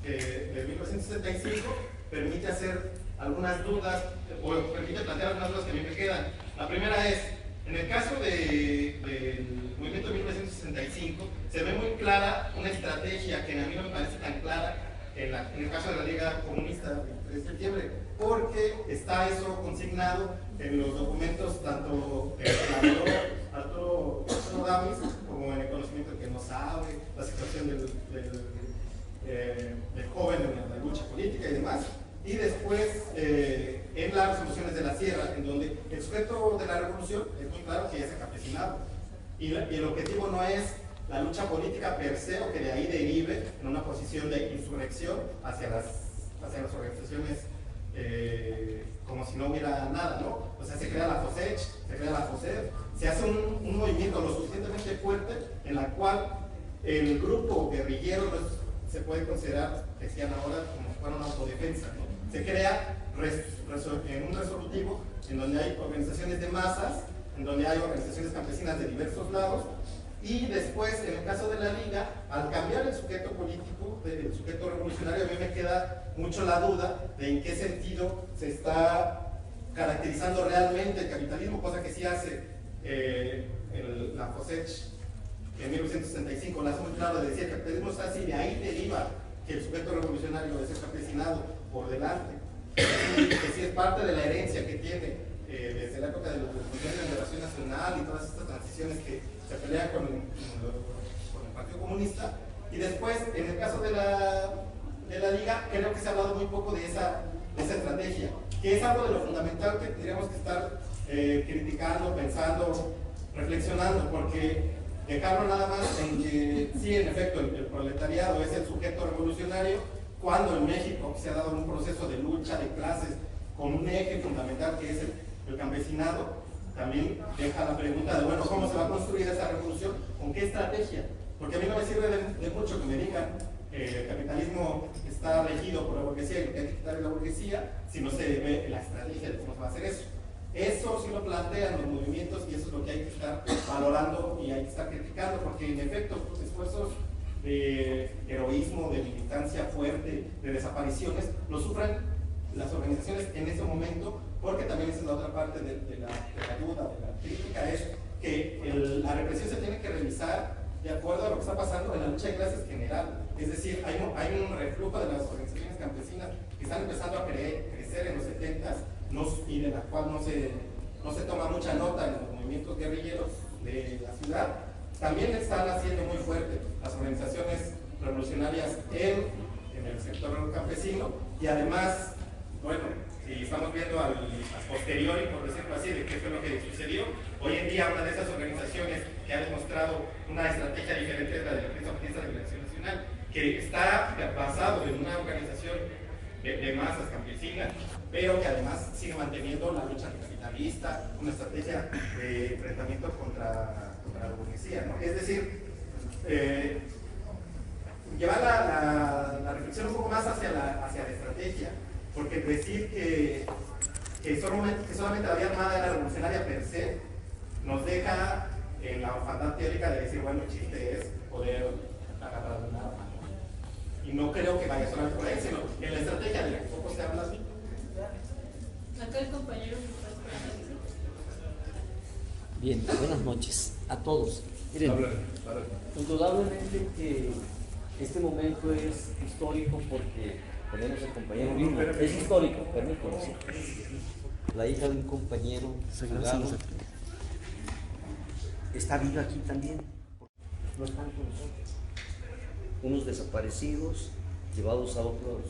1975 permite hacer algunas dudas, o permite plantear algunas dudas que a mí me quedan. La primera es, en el caso del movimiento de 1965, se ve muy clara una estrategia que a mí no me parece tan clara en el caso de la Liga Comunista de septiembre, porque está eso consignado en los documentos tanto de Arturo Damis como en el conocimiento que no sabe, la situación del joven en la lucha política y demás. Y después en las resoluciones de la Sierra, en donde el sujeto de la revolución es muy claro que es el campesinado. Y el objetivo no es la lucha política per se o que de ahí derive en una posición de insurrección hacia las hacen las organizaciones como si no hubiera nada, ¿no? O sea, se crea la FOSECH, se crea la FOSEF, se hace un movimiento lo suficientemente fuerte en la cual el grupo guerrillero se puede considerar, decían ahora, como si fuera una autodefensa, ¿no? Se crea en un resolutivo en donde hay organizaciones de masas, en donde hay organizaciones campesinas de diversos lados, y después, en el caso de la Liga, al cambiar el sujeto político, el sujeto revolucionario, a mí me queda mucho la duda de en qué sentido se está caracterizando realmente el capitalismo, cosa que sí hace la FOSECH en 1965, la hace muy claro de decir que el capitalismo está así, de ahí deriva que el sujeto revolucionario es el campesinado por delante, que sí es parte de la herencia que tiene desde la época de la Liberación Nacional y todas estas transiciones que se pelean con el Partido Comunista. Y después, en el caso de la Liga, creo que se ha hablado muy poco de esa estrategia, que es algo de lo fundamental que tendríamos que estar criticando, pensando, reflexionando, porque dejarlo nada más en que sí, en efecto, el proletariado es el sujeto revolucionario, cuando en México se ha dado un proceso de lucha de clases con un eje fundamental que es el campesinado, también deja la pregunta de, bueno, ¿cómo se va a construir esa revolución? ¿Con qué estrategia? Porque a mí no me sirve de mucho que me digan el capitalismo está regido por la burguesía y lo que hay que quitar es la burguesía, si no se ve la estrategia de cómo se va a hacer eso. Eso sí lo plantean los movimientos y eso es lo que hay que estar valorando y hay que estar criticando, porque en efecto los esfuerzos de heroísmo, de militancia fuerte, de desapariciones, lo sufren las organizaciones en ese momento, porque también esa es la otra parte de la duda, de la crítica, es que la represión se tiene que revisar de acuerdo a lo que está pasando en la lucha de clases general. Es decir, hay un reflujo de las organizaciones campesinas que están empezando a crecer en los 70s y de la cual no se toma mucha nota en los movimientos guerrilleros de la ciudad. También están haciendo muy fuerte las organizaciones revolucionarias en el sector campesino, y además, bueno, si estamos viendo a posteriori, por decirlo así, de qué fue lo que sucedió, hoy en día una de esas organizaciones que ha demostrado una estrategia diferente es la de la Prensa de Liberación Nacional, que está basado en una organización de masas campesinas, pero que además sigue manteniendo la lucha anticapitalista, una estrategia de enfrentamiento contra la burguesía, ¿no? Es decir, llevar la reflexión un poco más hacia la estrategia, porque decir que solamente la vía armada era revolucionaria per se nos deja en la orfandad teórica de decir, bueno, el chiste es poder agarrar una arma. Y no creo que vaya solamente por ahí, sino en la estrategia de la que poco se habla así. Acá el compañero. Bien, buenas noches a todos. Miren, indudablemente que este momento es histórico porque tenemos al compañero Lima. Es histórico, permítanme. La hija de un compañero juzgado está viva aquí también. No están con nosotros. Unos desaparecidos, llevados a otros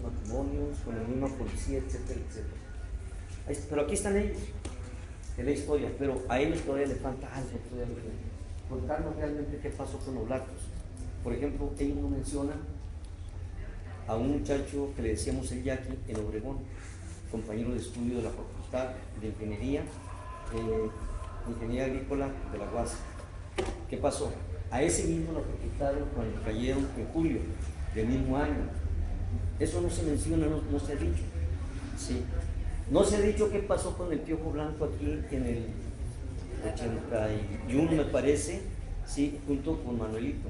matrimonios, con la misma policía, etcétera, etcétera. Pero aquí están ellos, en la historia, pero a ellos todavía les falta algo, contarnos realmente qué pasó con los blancos. Por ejemplo, ellos no mencionan a un muchacho que le decíamos el Yaqui en Obregón, compañero de estudio de la Facultad de Ingeniería Agrícola de la UAS. ¿Qué pasó? A ese mismo lo ejecutaron cuando cayeron en julio del mismo año. Eso no se menciona, no se ha dicho. Sí. No se ha dicho qué pasó con el Piojo Blanco aquí en el 81, me parece, sí, junto con Manuelito.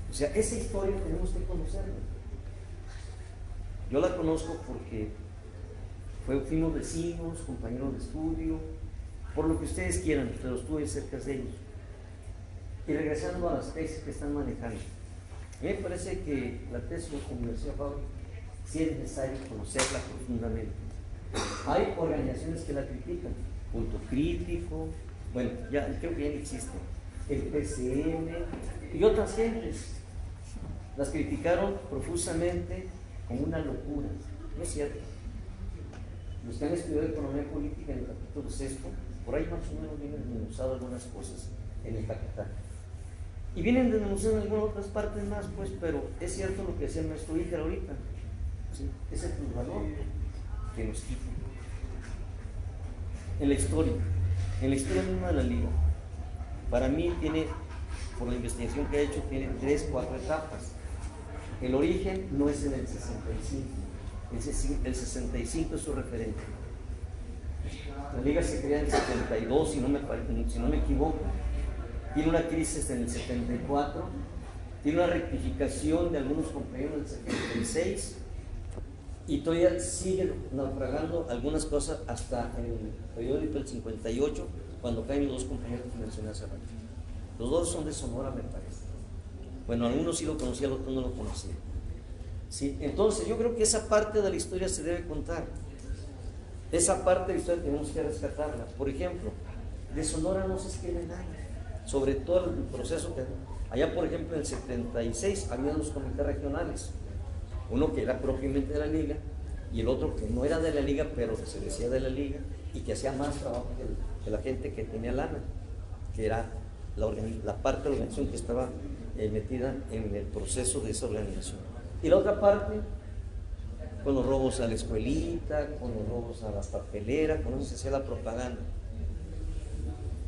O sea, esa historia tenemos que conocerla. Yo la conozco porque fuimos vecinos, compañeros de estudio, por lo que ustedes quieran, pero estuve cerca de ellos. Y regresando a las tesis que están manejando, a mí me parece que la tesis de la Universidad Fábrica sí es necesario conocerla profundamente. Hay organizaciones que la critican, Punto Crítico, bueno, ya creo que ya no existe, el PCM y otras gentes. Las criticaron profusamente como una locura. No es cierto. Los que han estudiado economía política en el capítulo sexto, por ahí más o menos vienen desmenuzando algunas cosas en el capital. Y vienen desmenuzando en algunas otras partes más, pues, pero es cierto lo que decía el maestro Iker ahorita. ¿sí? Ese es el valor que nos quita. En la historia misma de la liga, para mí tiene, por la investigación que he hecho, tiene 3, 4 etapas. El origen no es en el 65, el 65 es su referente. La liga se crea en el 72, si no me equivoco. Tiene una crisis en el 74, tiene una rectificación de algunos compañeros en el 76 y todavía sigue naufragando algunas cosas hasta el periódico del 58, cuando caen los dos compañeros que mencioné hace rato. Los dos son de Sonora, me parece. Bueno, algunos sí lo conocía, el otro no lo conocía. ¿Sí? Entonces, yo creo que esa parte de la historia se debe contar. Esa parte de la historia tenemos que rescatarla. Por ejemplo, de Sonora no se escribe nada, sobre todo el proceso que allá, por ejemplo, en el 76 había dos comités regionales, uno que era propiamente de la liga y el otro que no era de la liga, pero que se decía de la liga y que hacía más trabajo que la gente que tenía lana, que era la parte de la organización que estaba metida en el proceso de esa organización. Y la otra parte, con los robos a la escuelita, con los robos a las papeleras, con eso se hacía la propaganda.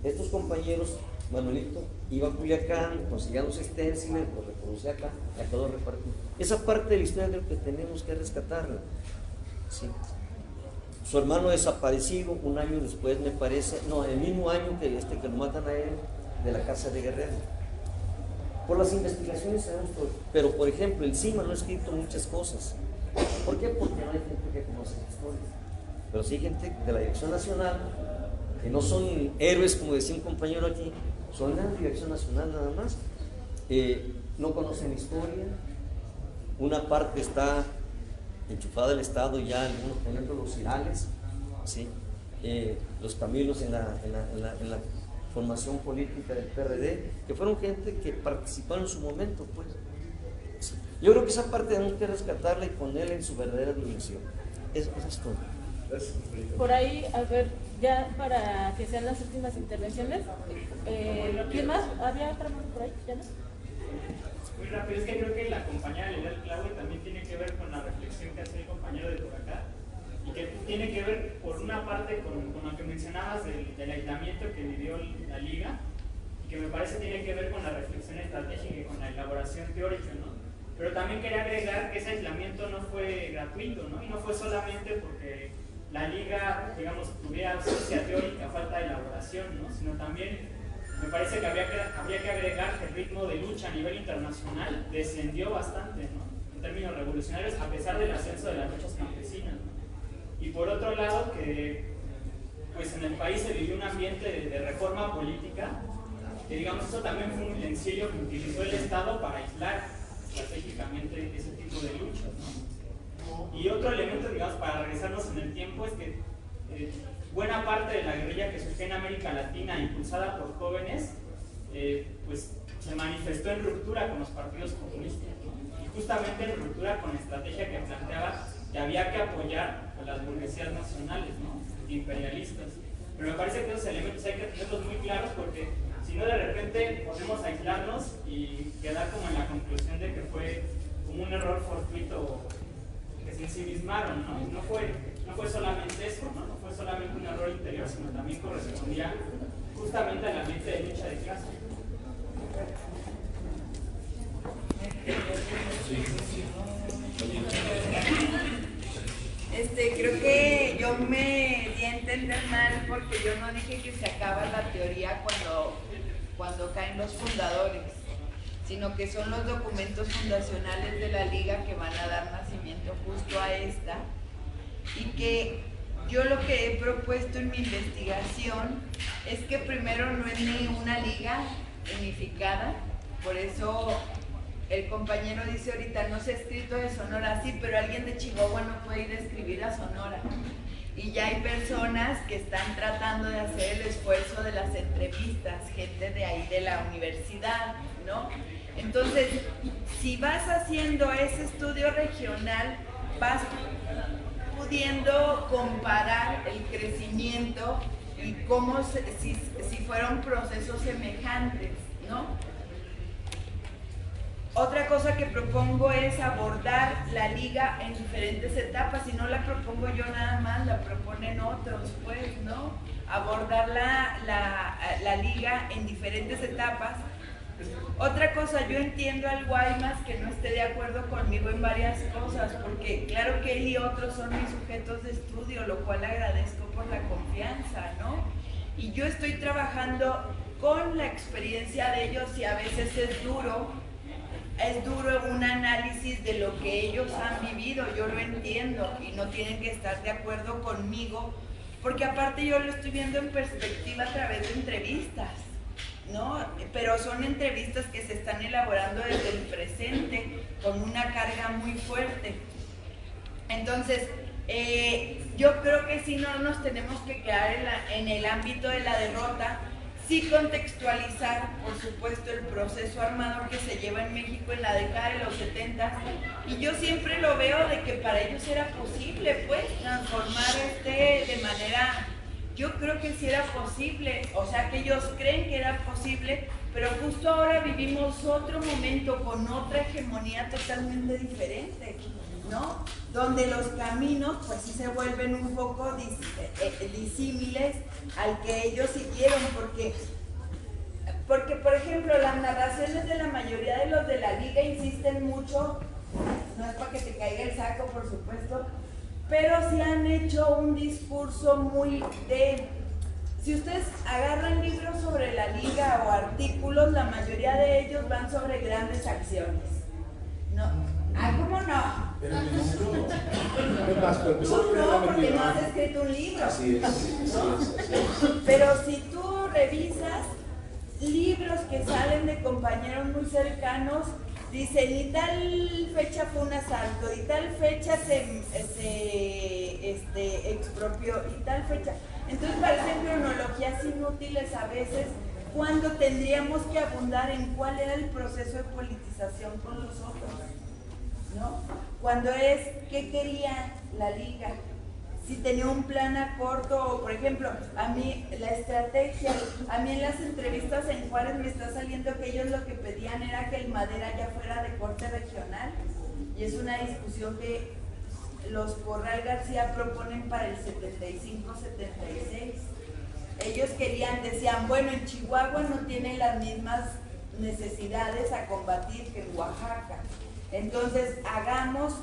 Estos compañeros, Manuelito iba a Culiacán, conseguía los esténciles, los reproducía acá, y acá los repartía. Esa parte de la historia creo que tenemos que rescatarla. ¿Sí? Su hermano desaparecido, un año después me parece, no, el mismo año que lo matan a él, de la casa de Guerrero. Por las investigaciones sabemos todo, pero por ejemplo, el CIMA no ha escrito muchas cosas. ¿Por qué? Porque no hay gente que conoce la historia. Pero sí hay gente de la Dirección Nacional, que no son héroes, como decía un compañero aquí, son la Dirección Nacional nada más, no conocen la historia, una parte está enchufada del Estado ya, algunos, por ejemplo, los Irales, ¿sí? Los Camilos en la formación política del PRD, que fueron gente que participaron en su momento, pues. ¿Sí? Yo creo que esa parte tenemos que rescatarla y ponerla en su verdadera dimensión. Eso es todo. Por ahí, a ver, ya para que sean las últimas intervenciones, ¿quién más? ¿Había otra más por ahí? ¿Ya no? Muy rápido, es que creo que la compañera le da el clavo y también tiene que ver con la reflexión que hace el compañero de por acá, y que tiene que ver por una parte con lo que mencionabas del aislamiento que vivió la liga, y que me parece tiene que ver con la reflexión estratégica y con la elaboración teórica, ¿no? Pero también quería agregar que ese aislamiento no fue gratuito, ¿no? Y no fue solamente porque la liga, digamos, tuviera ausencia teórica, falta de elaboración, ¿no? Sino también me parece que habría que agregar que el ritmo de lucha a nivel internacional descendió bastante, ¿no? En términos revolucionarios, a pesar del ascenso de las luchas campesinas, ¿no? Y por otro lado, que pues en el país se vivió un ambiente de reforma política, que digamos, eso también fue un utensilio que utilizó el Estado para aislar estratégicamente ese tipo de luchas, ¿no? Y otro elemento, digamos, para regresarnos en el tiempo, es que buena parte de la guerrilla que surgió en América Latina, impulsada por jóvenes, pues se manifestó en ruptura con los partidos comunistas, ¿no? Y justamente en ruptura con la estrategia que planteaba que había que apoyar a las burguesías nacionales, ¿no? Imperialistas. Pero me parece que esos elementos hay que tenerlos muy claros, porque si no, de repente podemos aislarnos y quedar como en la conclusión de que fue como un error fortuito que se ensimismaron, ¿no? Y no fue solamente eso, ¿no? No fue solamente un error interior, sino también correspondía justamente al ambiente de lucha de clase. Creo que yo me di a entender mal, porque yo no dije que se acaba la teoría cuando caen los fundadores, sino que son los documentos fundacionales de la liga que van a dar nacimiento justo a esta, y que yo lo que he propuesto en mi investigación es que primero no es ni una liga unificada, por eso el compañero dice ahorita, no se ha escrito de Sonora, sí, pero alguien de Chihuahua no puede ir a escribir a Sonora. Y ya hay personas que están tratando de hacer el esfuerzo de las entrevistas, gente de ahí de la universidad, ¿no? Entonces, si vas haciendo ese estudio regional, vas pudiendo comparar el crecimiento y cómo si fueron procesos semejantes, ¿no? Otra cosa que propongo es abordar la liga en diferentes etapas, y no la propongo yo nada más, la proponen otros, pues, ¿no? Abordar la liga en diferentes etapas. Otra cosa, yo entiendo al Guaymas que no esté de acuerdo conmigo en varias cosas, porque claro que él y otros son mis sujetos de estudio, lo cual agradezco por la confianza, ¿no? Y yo estoy trabajando con la experiencia de ellos y a veces es duro un análisis de lo que ellos han vivido, yo lo entiendo y no tienen que estar de acuerdo conmigo, porque aparte yo lo estoy viendo en perspectiva a través de entrevistas, ¿no? Pero son entrevistas que se están elaborando desde el presente con una carga muy fuerte. Entonces, yo creo que sí no nos tenemos que quedar en el ámbito de la derrota, sí contextualizar, por supuesto, el proceso armado que se lleva en México en la década de los 70, y yo siempre lo veo de que para ellos era posible, pues, transformar de manera, yo creo que sí era posible, o sea, que ellos creen que era posible, pero justo ahora vivimos otro momento con otra hegemonía totalmente diferente, ¿no? Donde los caminos pues sí se vuelven un poco disímiles al que ellos siguieron, porque por ejemplo las narraciones de la mayoría de los de la liga insisten mucho, no es para que te caiga el saco por supuesto, pero sí han hecho un discurso muy de... Si ustedes agarran libros sobre la liga o artículos, la mayoría de ellos van sobre grandes acciones, ¿no? Ah, ¿cómo no? Pero tú no, porque no has escrito un libro. Así es. Pero si tú revisas libros que salen de compañeros muy cercanos, dicen, y tal fecha fue un asalto, y tal fecha se expropió, y tal fecha. Entonces parecen cronologías inútiles a veces, cuando tendríamos que abundar en cuál era el proceso de politización con los otros, ¿no? Cuando es, ¿qué quería la liga? Si tenía un plan a corto, o por ejemplo, a mí la estrategia, a mí en las entrevistas en Juárez me está saliendo que ellos lo que pedían era que el madera ya fuera de corte regional, y es una discusión que los Corral García proponen para el 75-76. Ellos decían, bueno, en Chihuahua no tienen las mismas necesidades a combatir que en Oaxaca, entonces hagamos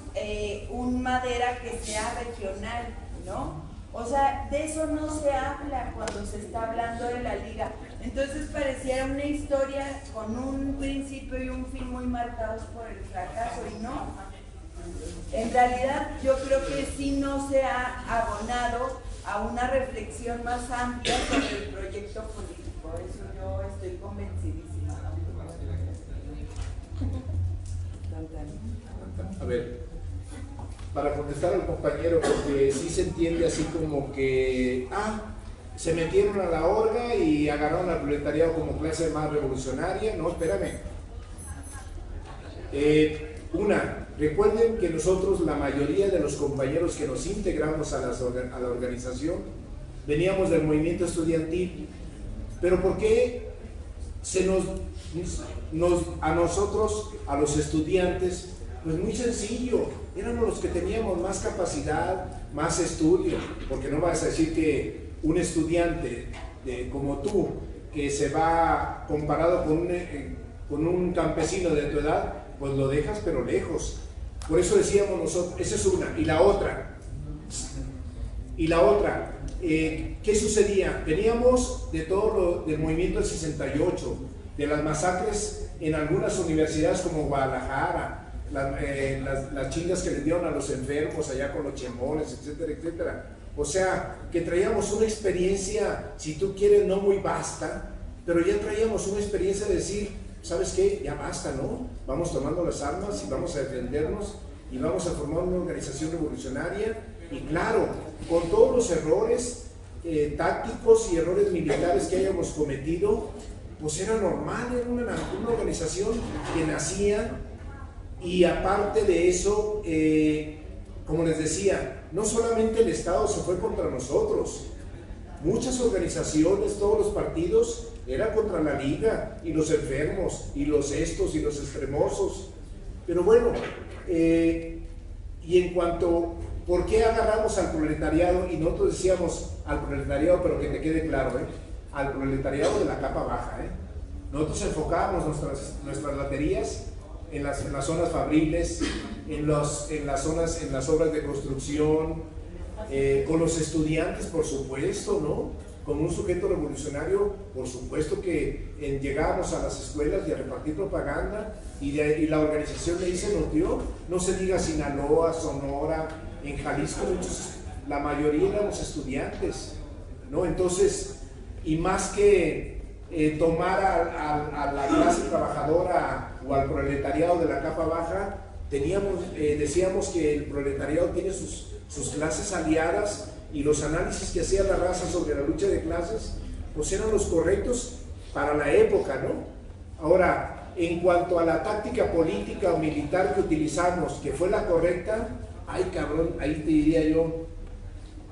un madera que sea regional, ¿no? O sea, de eso no se habla cuando se está hablando de la liga. Entonces pareciera una historia con un principio y un fin muy marcados por el fracaso, y no. En realidad yo creo que sí no se ha abonado a una reflexión más amplia sobre el proyecto político. Eso yo estoy convencidísima. A ver, para contestar al compañero, porque sí se entiende así como que, se metieron a la orga y agarraron al proletariado como clase más revolucionaria. No, espérame. Recuerden que nosotros, la mayoría de los compañeros que nos integramos a la organización, veníamos del movimiento estudiantil. Pero ¿por qué a nosotros, a los estudiantes? Pues muy sencillo, éramos los que teníamos más capacidad, más estudio, porque no vas a decir que un estudiante como tú, que se va comparado con un campesino de tu edad, pues lo dejas pero lejos. Por eso decíamos nosotros, esa es una. Y la otra, ¿qué sucedía? Veníamos de todo del movimiento del 68, de las masacres en algunas universidades como Guadalajara, las chingas que les dieron a los enfermos allá con los chemones, etcétera, etcétera. O sea, que traíamos una experiencia, si tú quieres, no muy vasta, pero ya traíamos una experiencia de decir, ¿sabes qué? Ya basta, ¿no? Vamos tomando las armas y vamos a defendernos y vamos a formar una organización revolucionaria. Y claro, con todos los errores tácticos y errores militares que hayamos cometido, pues era normal, era una organización que nacía. Y aparte de eso, como les decía, no solamente el Estado se fue contra nosotros, muchas organizaciones, todos los partidos era contra la liga y los enfermos y los estos y los extremosos. Pero bueno, y en cuanto, ¿por qué agarramos al proletariado? Y nosotros decíamos al proletariado, pero que te quede claro, al proletariado de la capa baja. Nosotros enfocábamos nuestras baterías en las zonas fabriles, en las obras de construcción, con los estudiantes, por supuesto, ¿no? Como un sujeto revolucionario, por supuesto que llegábamos a las escuelas y a repartir propaganda, y la organización de ahí se notió, no se diga Sinaloa, Sonora, en Jalisco, la mayoría éramos estudiantes, ¿no? Entonces, y más que tomar a la clase trabajadora o al proletariado de la capa baja, decíamos que el proletariado tiene sus clases aliadas, y los análisis que hacía la raza sobre la lucha de clases, pues eran los correctos para la época, ¿no? Ahora, en cuanto a la táctica política o militar que utilizamos, que fue la correcta, ay cabrón, ahí te diría yo,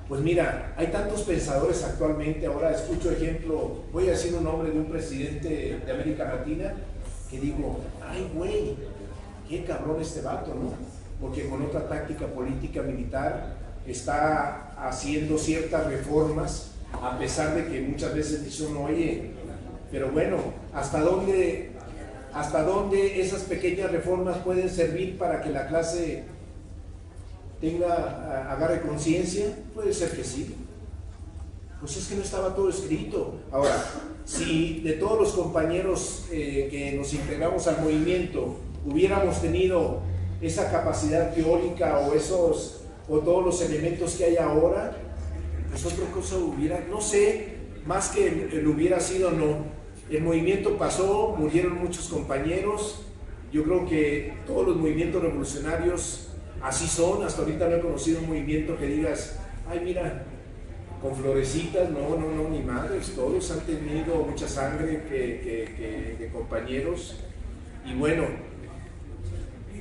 pues mira, hay tantos pensadores actualmente. Ahora escucho ejemplo, voy a decir un nombre de un presidente de América Latina, que digo, ay güey, qué cabrón este vato, ¿no? Porque con otra táctica política militar está haciendo ciertas reformas, a pesar de que muchas veces dice uno, oye, pero bueno, ¿hasta dónde esas pequeñas reformas pueden servir para que la clase agarre conciencia? Puede ser que sí. Pues es que no estaba todo escrito. Ahora, si de todos los compañeros que nos integramos al movimiento hubiéramos tenido esa capacidad teórica o todos los elementos que hay ahora, pues otra cosa hubiera, no sé, más que el hubiera sido, no. El movimiento pasó, murieron muchos compañeros. Yo creo que todos los movimientos revolucionarios así son. Hasta ahorita no he conocido un movimiento que digas, ay mira, con florecitas, no, ni madres. Todos han tenido mucha sangre de compañeros. Y bueno,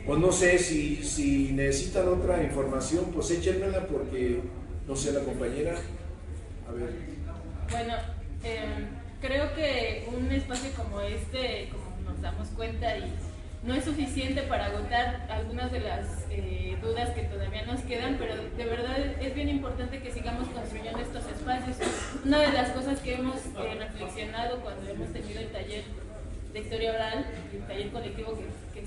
pues no sé, si necesitan otra información, pues échenmela, porque no sé, la compañera, a ver. Bueno, creo que un espacio como este, como nos damos cuenta, y no es suficiente para agotar algunas de las dudas que todavía nos quedan, pero de verdad es bien importante que sigamos construyendo estos espacios. Una de las cosas que hemos reflexionado cuando hemos tenido el taller de historia oral, el taller colectivo que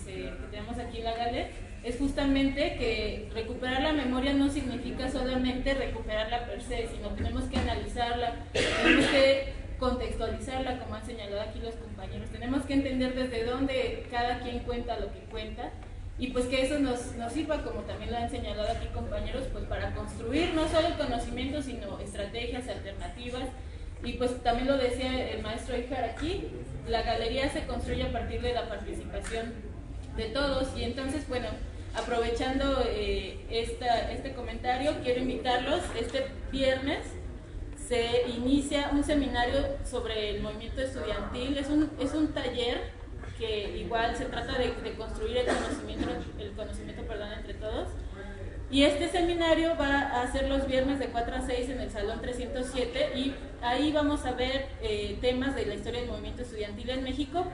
tenemos aquí en la Gale, es justamente que recuperar la memoria no significa solamente recuperarla per se, sino tenemos que analizarla, tenemos que contextualizarla, como han señalado aquí los compañeros, tenemos que entender desde dónde cada quien cuenta lo que cuenta, y pues que eso nos sirva, como también lo han señalado aquí compañeros, pues para construir no solo el conocimiento, sino estrategias alternativas. Y pues también lo decía el maestro Ijar aquí, la galería se construye a partir de la participación de todos. Y entonces, bueno, aprovechando este comentario, quiero invitarlos. Este viernes se inicia un seminario sobre el movimiento estudiantil. Es un taller que igual se trata de construir el conocimiento entre todos. Y este seminario va a ser los viernes de 4 a 6 en el Salón 307, y ahí vamos a ver temas de la historia del movimiento estudiantil en México,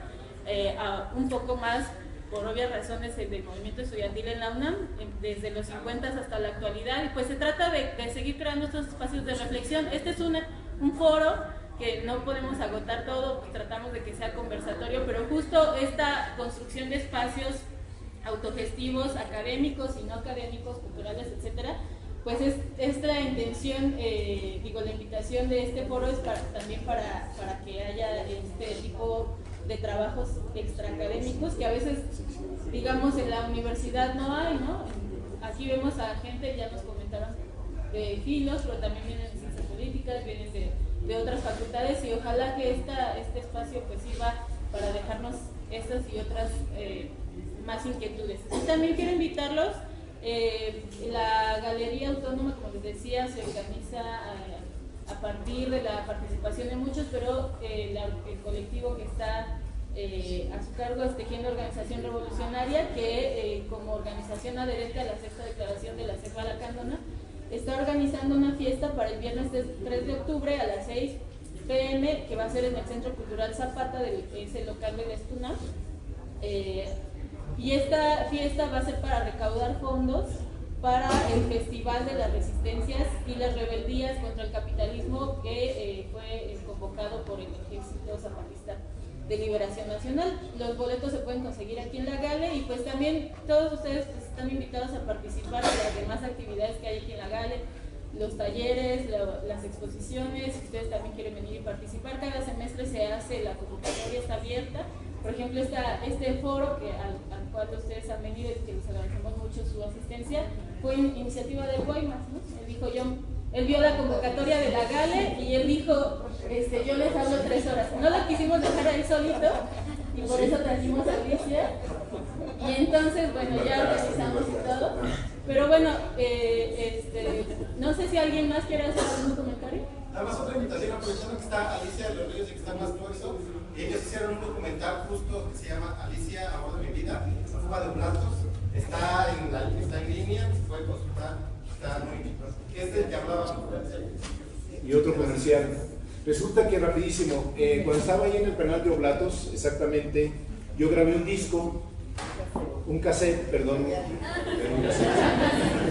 un poco más, por obvias razones, del movimiento estudiantil en la UNAM, desde los 50 hasta la actualidad. Y pues se trata de seguir creando estos espacios de reflexión. Este es un foro que no podemos agotar todo, pues tratamos de que sea conversatorio, pero justo esta construcción de espacios autogestivos, académicos y no académicos, culturales, etcétera, pues es la intención, la invitación de este foro es también para que haya este tipo de trabajos extraacadémicos que a veces, digamos, en la universidad no hay, ¿no? Aquí vemos a gente, ya nos comentaron, de filos, pero también vienen de ciencias políticas, vienen de otras facultades, y ojalá que este espacio pues sirva para dejarnos estas y otras más inquietudes. Y también quiero invitarlos, la Galería Autónoma, como les decía, se organiza a partir de la participación de muchos, pero el colectivo que está a su cargo es Tejiendo Organización Revolucionaria, que como organización adherente a la sexta declaración de la Cepa Lacandona, está organizando una fiesta para el viernes 3 de octubre a las 6 PM, que va a ser en el Centro Cultural Zapata, es el local del Estunam. Y esta fiesta va a ser para recaudar fondos para el Festival de las Resistencias y las Rebeldías contra el Capitalismo, que fue convocado por el Ejército Zapatista de Liberación Nacional. Los boletos se pueden conseguir aquí en la Gale, y pues también todos ustedes pues, están invitados a participar de las demás actividades que hay aquí en la Gale, los talleres, las exposiciones. Si ustedes también quieren venir y participar, cada semestre se hace, la convocatoria está abierta. Por ejemplo, este foro al cual ustedes han venido y que les agradecemos mucho su asistencia, fue iniciativa de Guaymas, ¿no? Él vio la convocatoria de la Gale y él dijo, yo les hablo 3 horas. No lo quisimos dejar a él solito y por eso trajimos a Alicia. Y entonces, bueno, ya organizamos y todo. Pero bueno, no sé si alguien más quiere hacer algún comentario. Nada más otra invitación, aprovechando que está Alicia de los Ríos y que está más grueso. Ellos hicieron un documental justo que se llama Alicia, Amor de mi vida, Fuga de Platos. Está en línea, se puede consultar. Está muy bien. Es el que hablábamos. Y otro comercial. Resulta que rapidísimo, cuando estaba ahí en el penal de Oblatos, exactamente, yo grabé un disco, un cassette,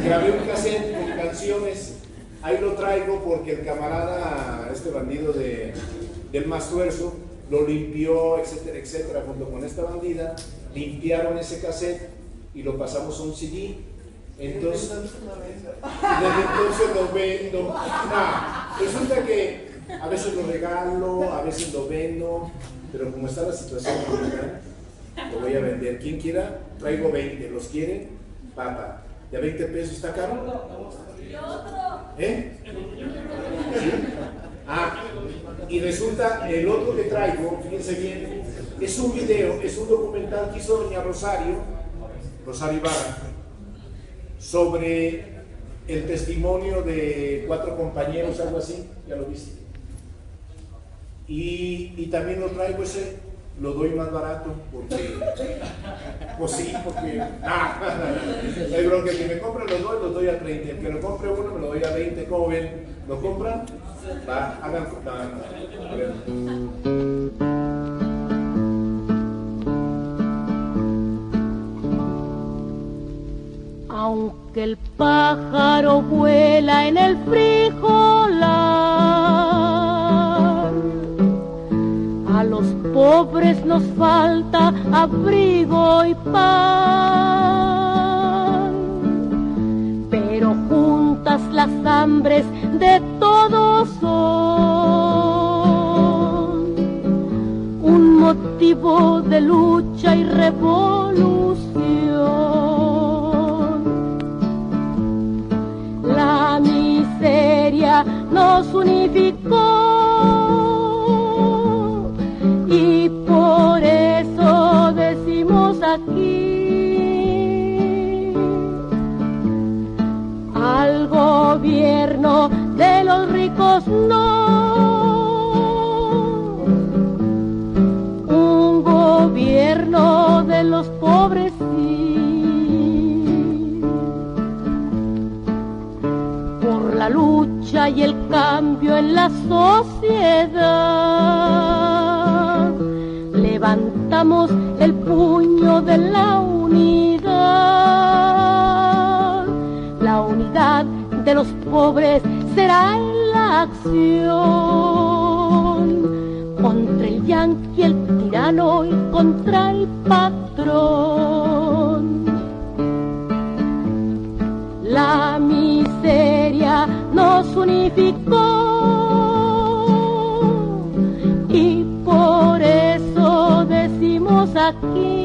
grabé un cassette con canciones. Ahí lo traigo porque el camarada, este bandido del Mastuerzo, lo limpió, etcétera, etcétera, junto con esta bandida, limpiaron ese cassette y lo pasamos a un CD. Entonces, desde entonces lo vendo. Resulta que a veces lo regalo, a veces lo vendo, pero como está la situación ahorita, lo voy a vender. Quien quiera, traigo 20. ¿Los quieren? Papa. ¿Ya 20 pesos está caro? ¿Eh? ¿Sí? Y resulta, el otro que traigo, fíjense bien, es un video, es un documental que hizo doña Rosario Ibarra, sobre el testimonio de 4 compañeros, algo así, ya lo viste. Y también lo traigo ese, lo doy más barato, porque, pues sí, porque, hay bronca, el que me compra los doy a 30, el que lo compre uno me lo doy a 20, ¿cómo ven? ¿Lo compran? Va, hagan, a ver. Aunque el pájaro vuela en el frijolar, a los pobres nos falta abrigo y pan, pero juntas las hambres de todos son un motivo de lucha y revolución. La miseria nos unificó y por eso decimos aquí al gobierno de los ricos no, un gobierno de los pobres sí. La lucha y el cambio en la sociedad, levantamos el puño de la unidad de los pobres será en la acción, contra el yanqui, el tirano y contra el patrón. La miseria nos unificó y por eso decimos aquí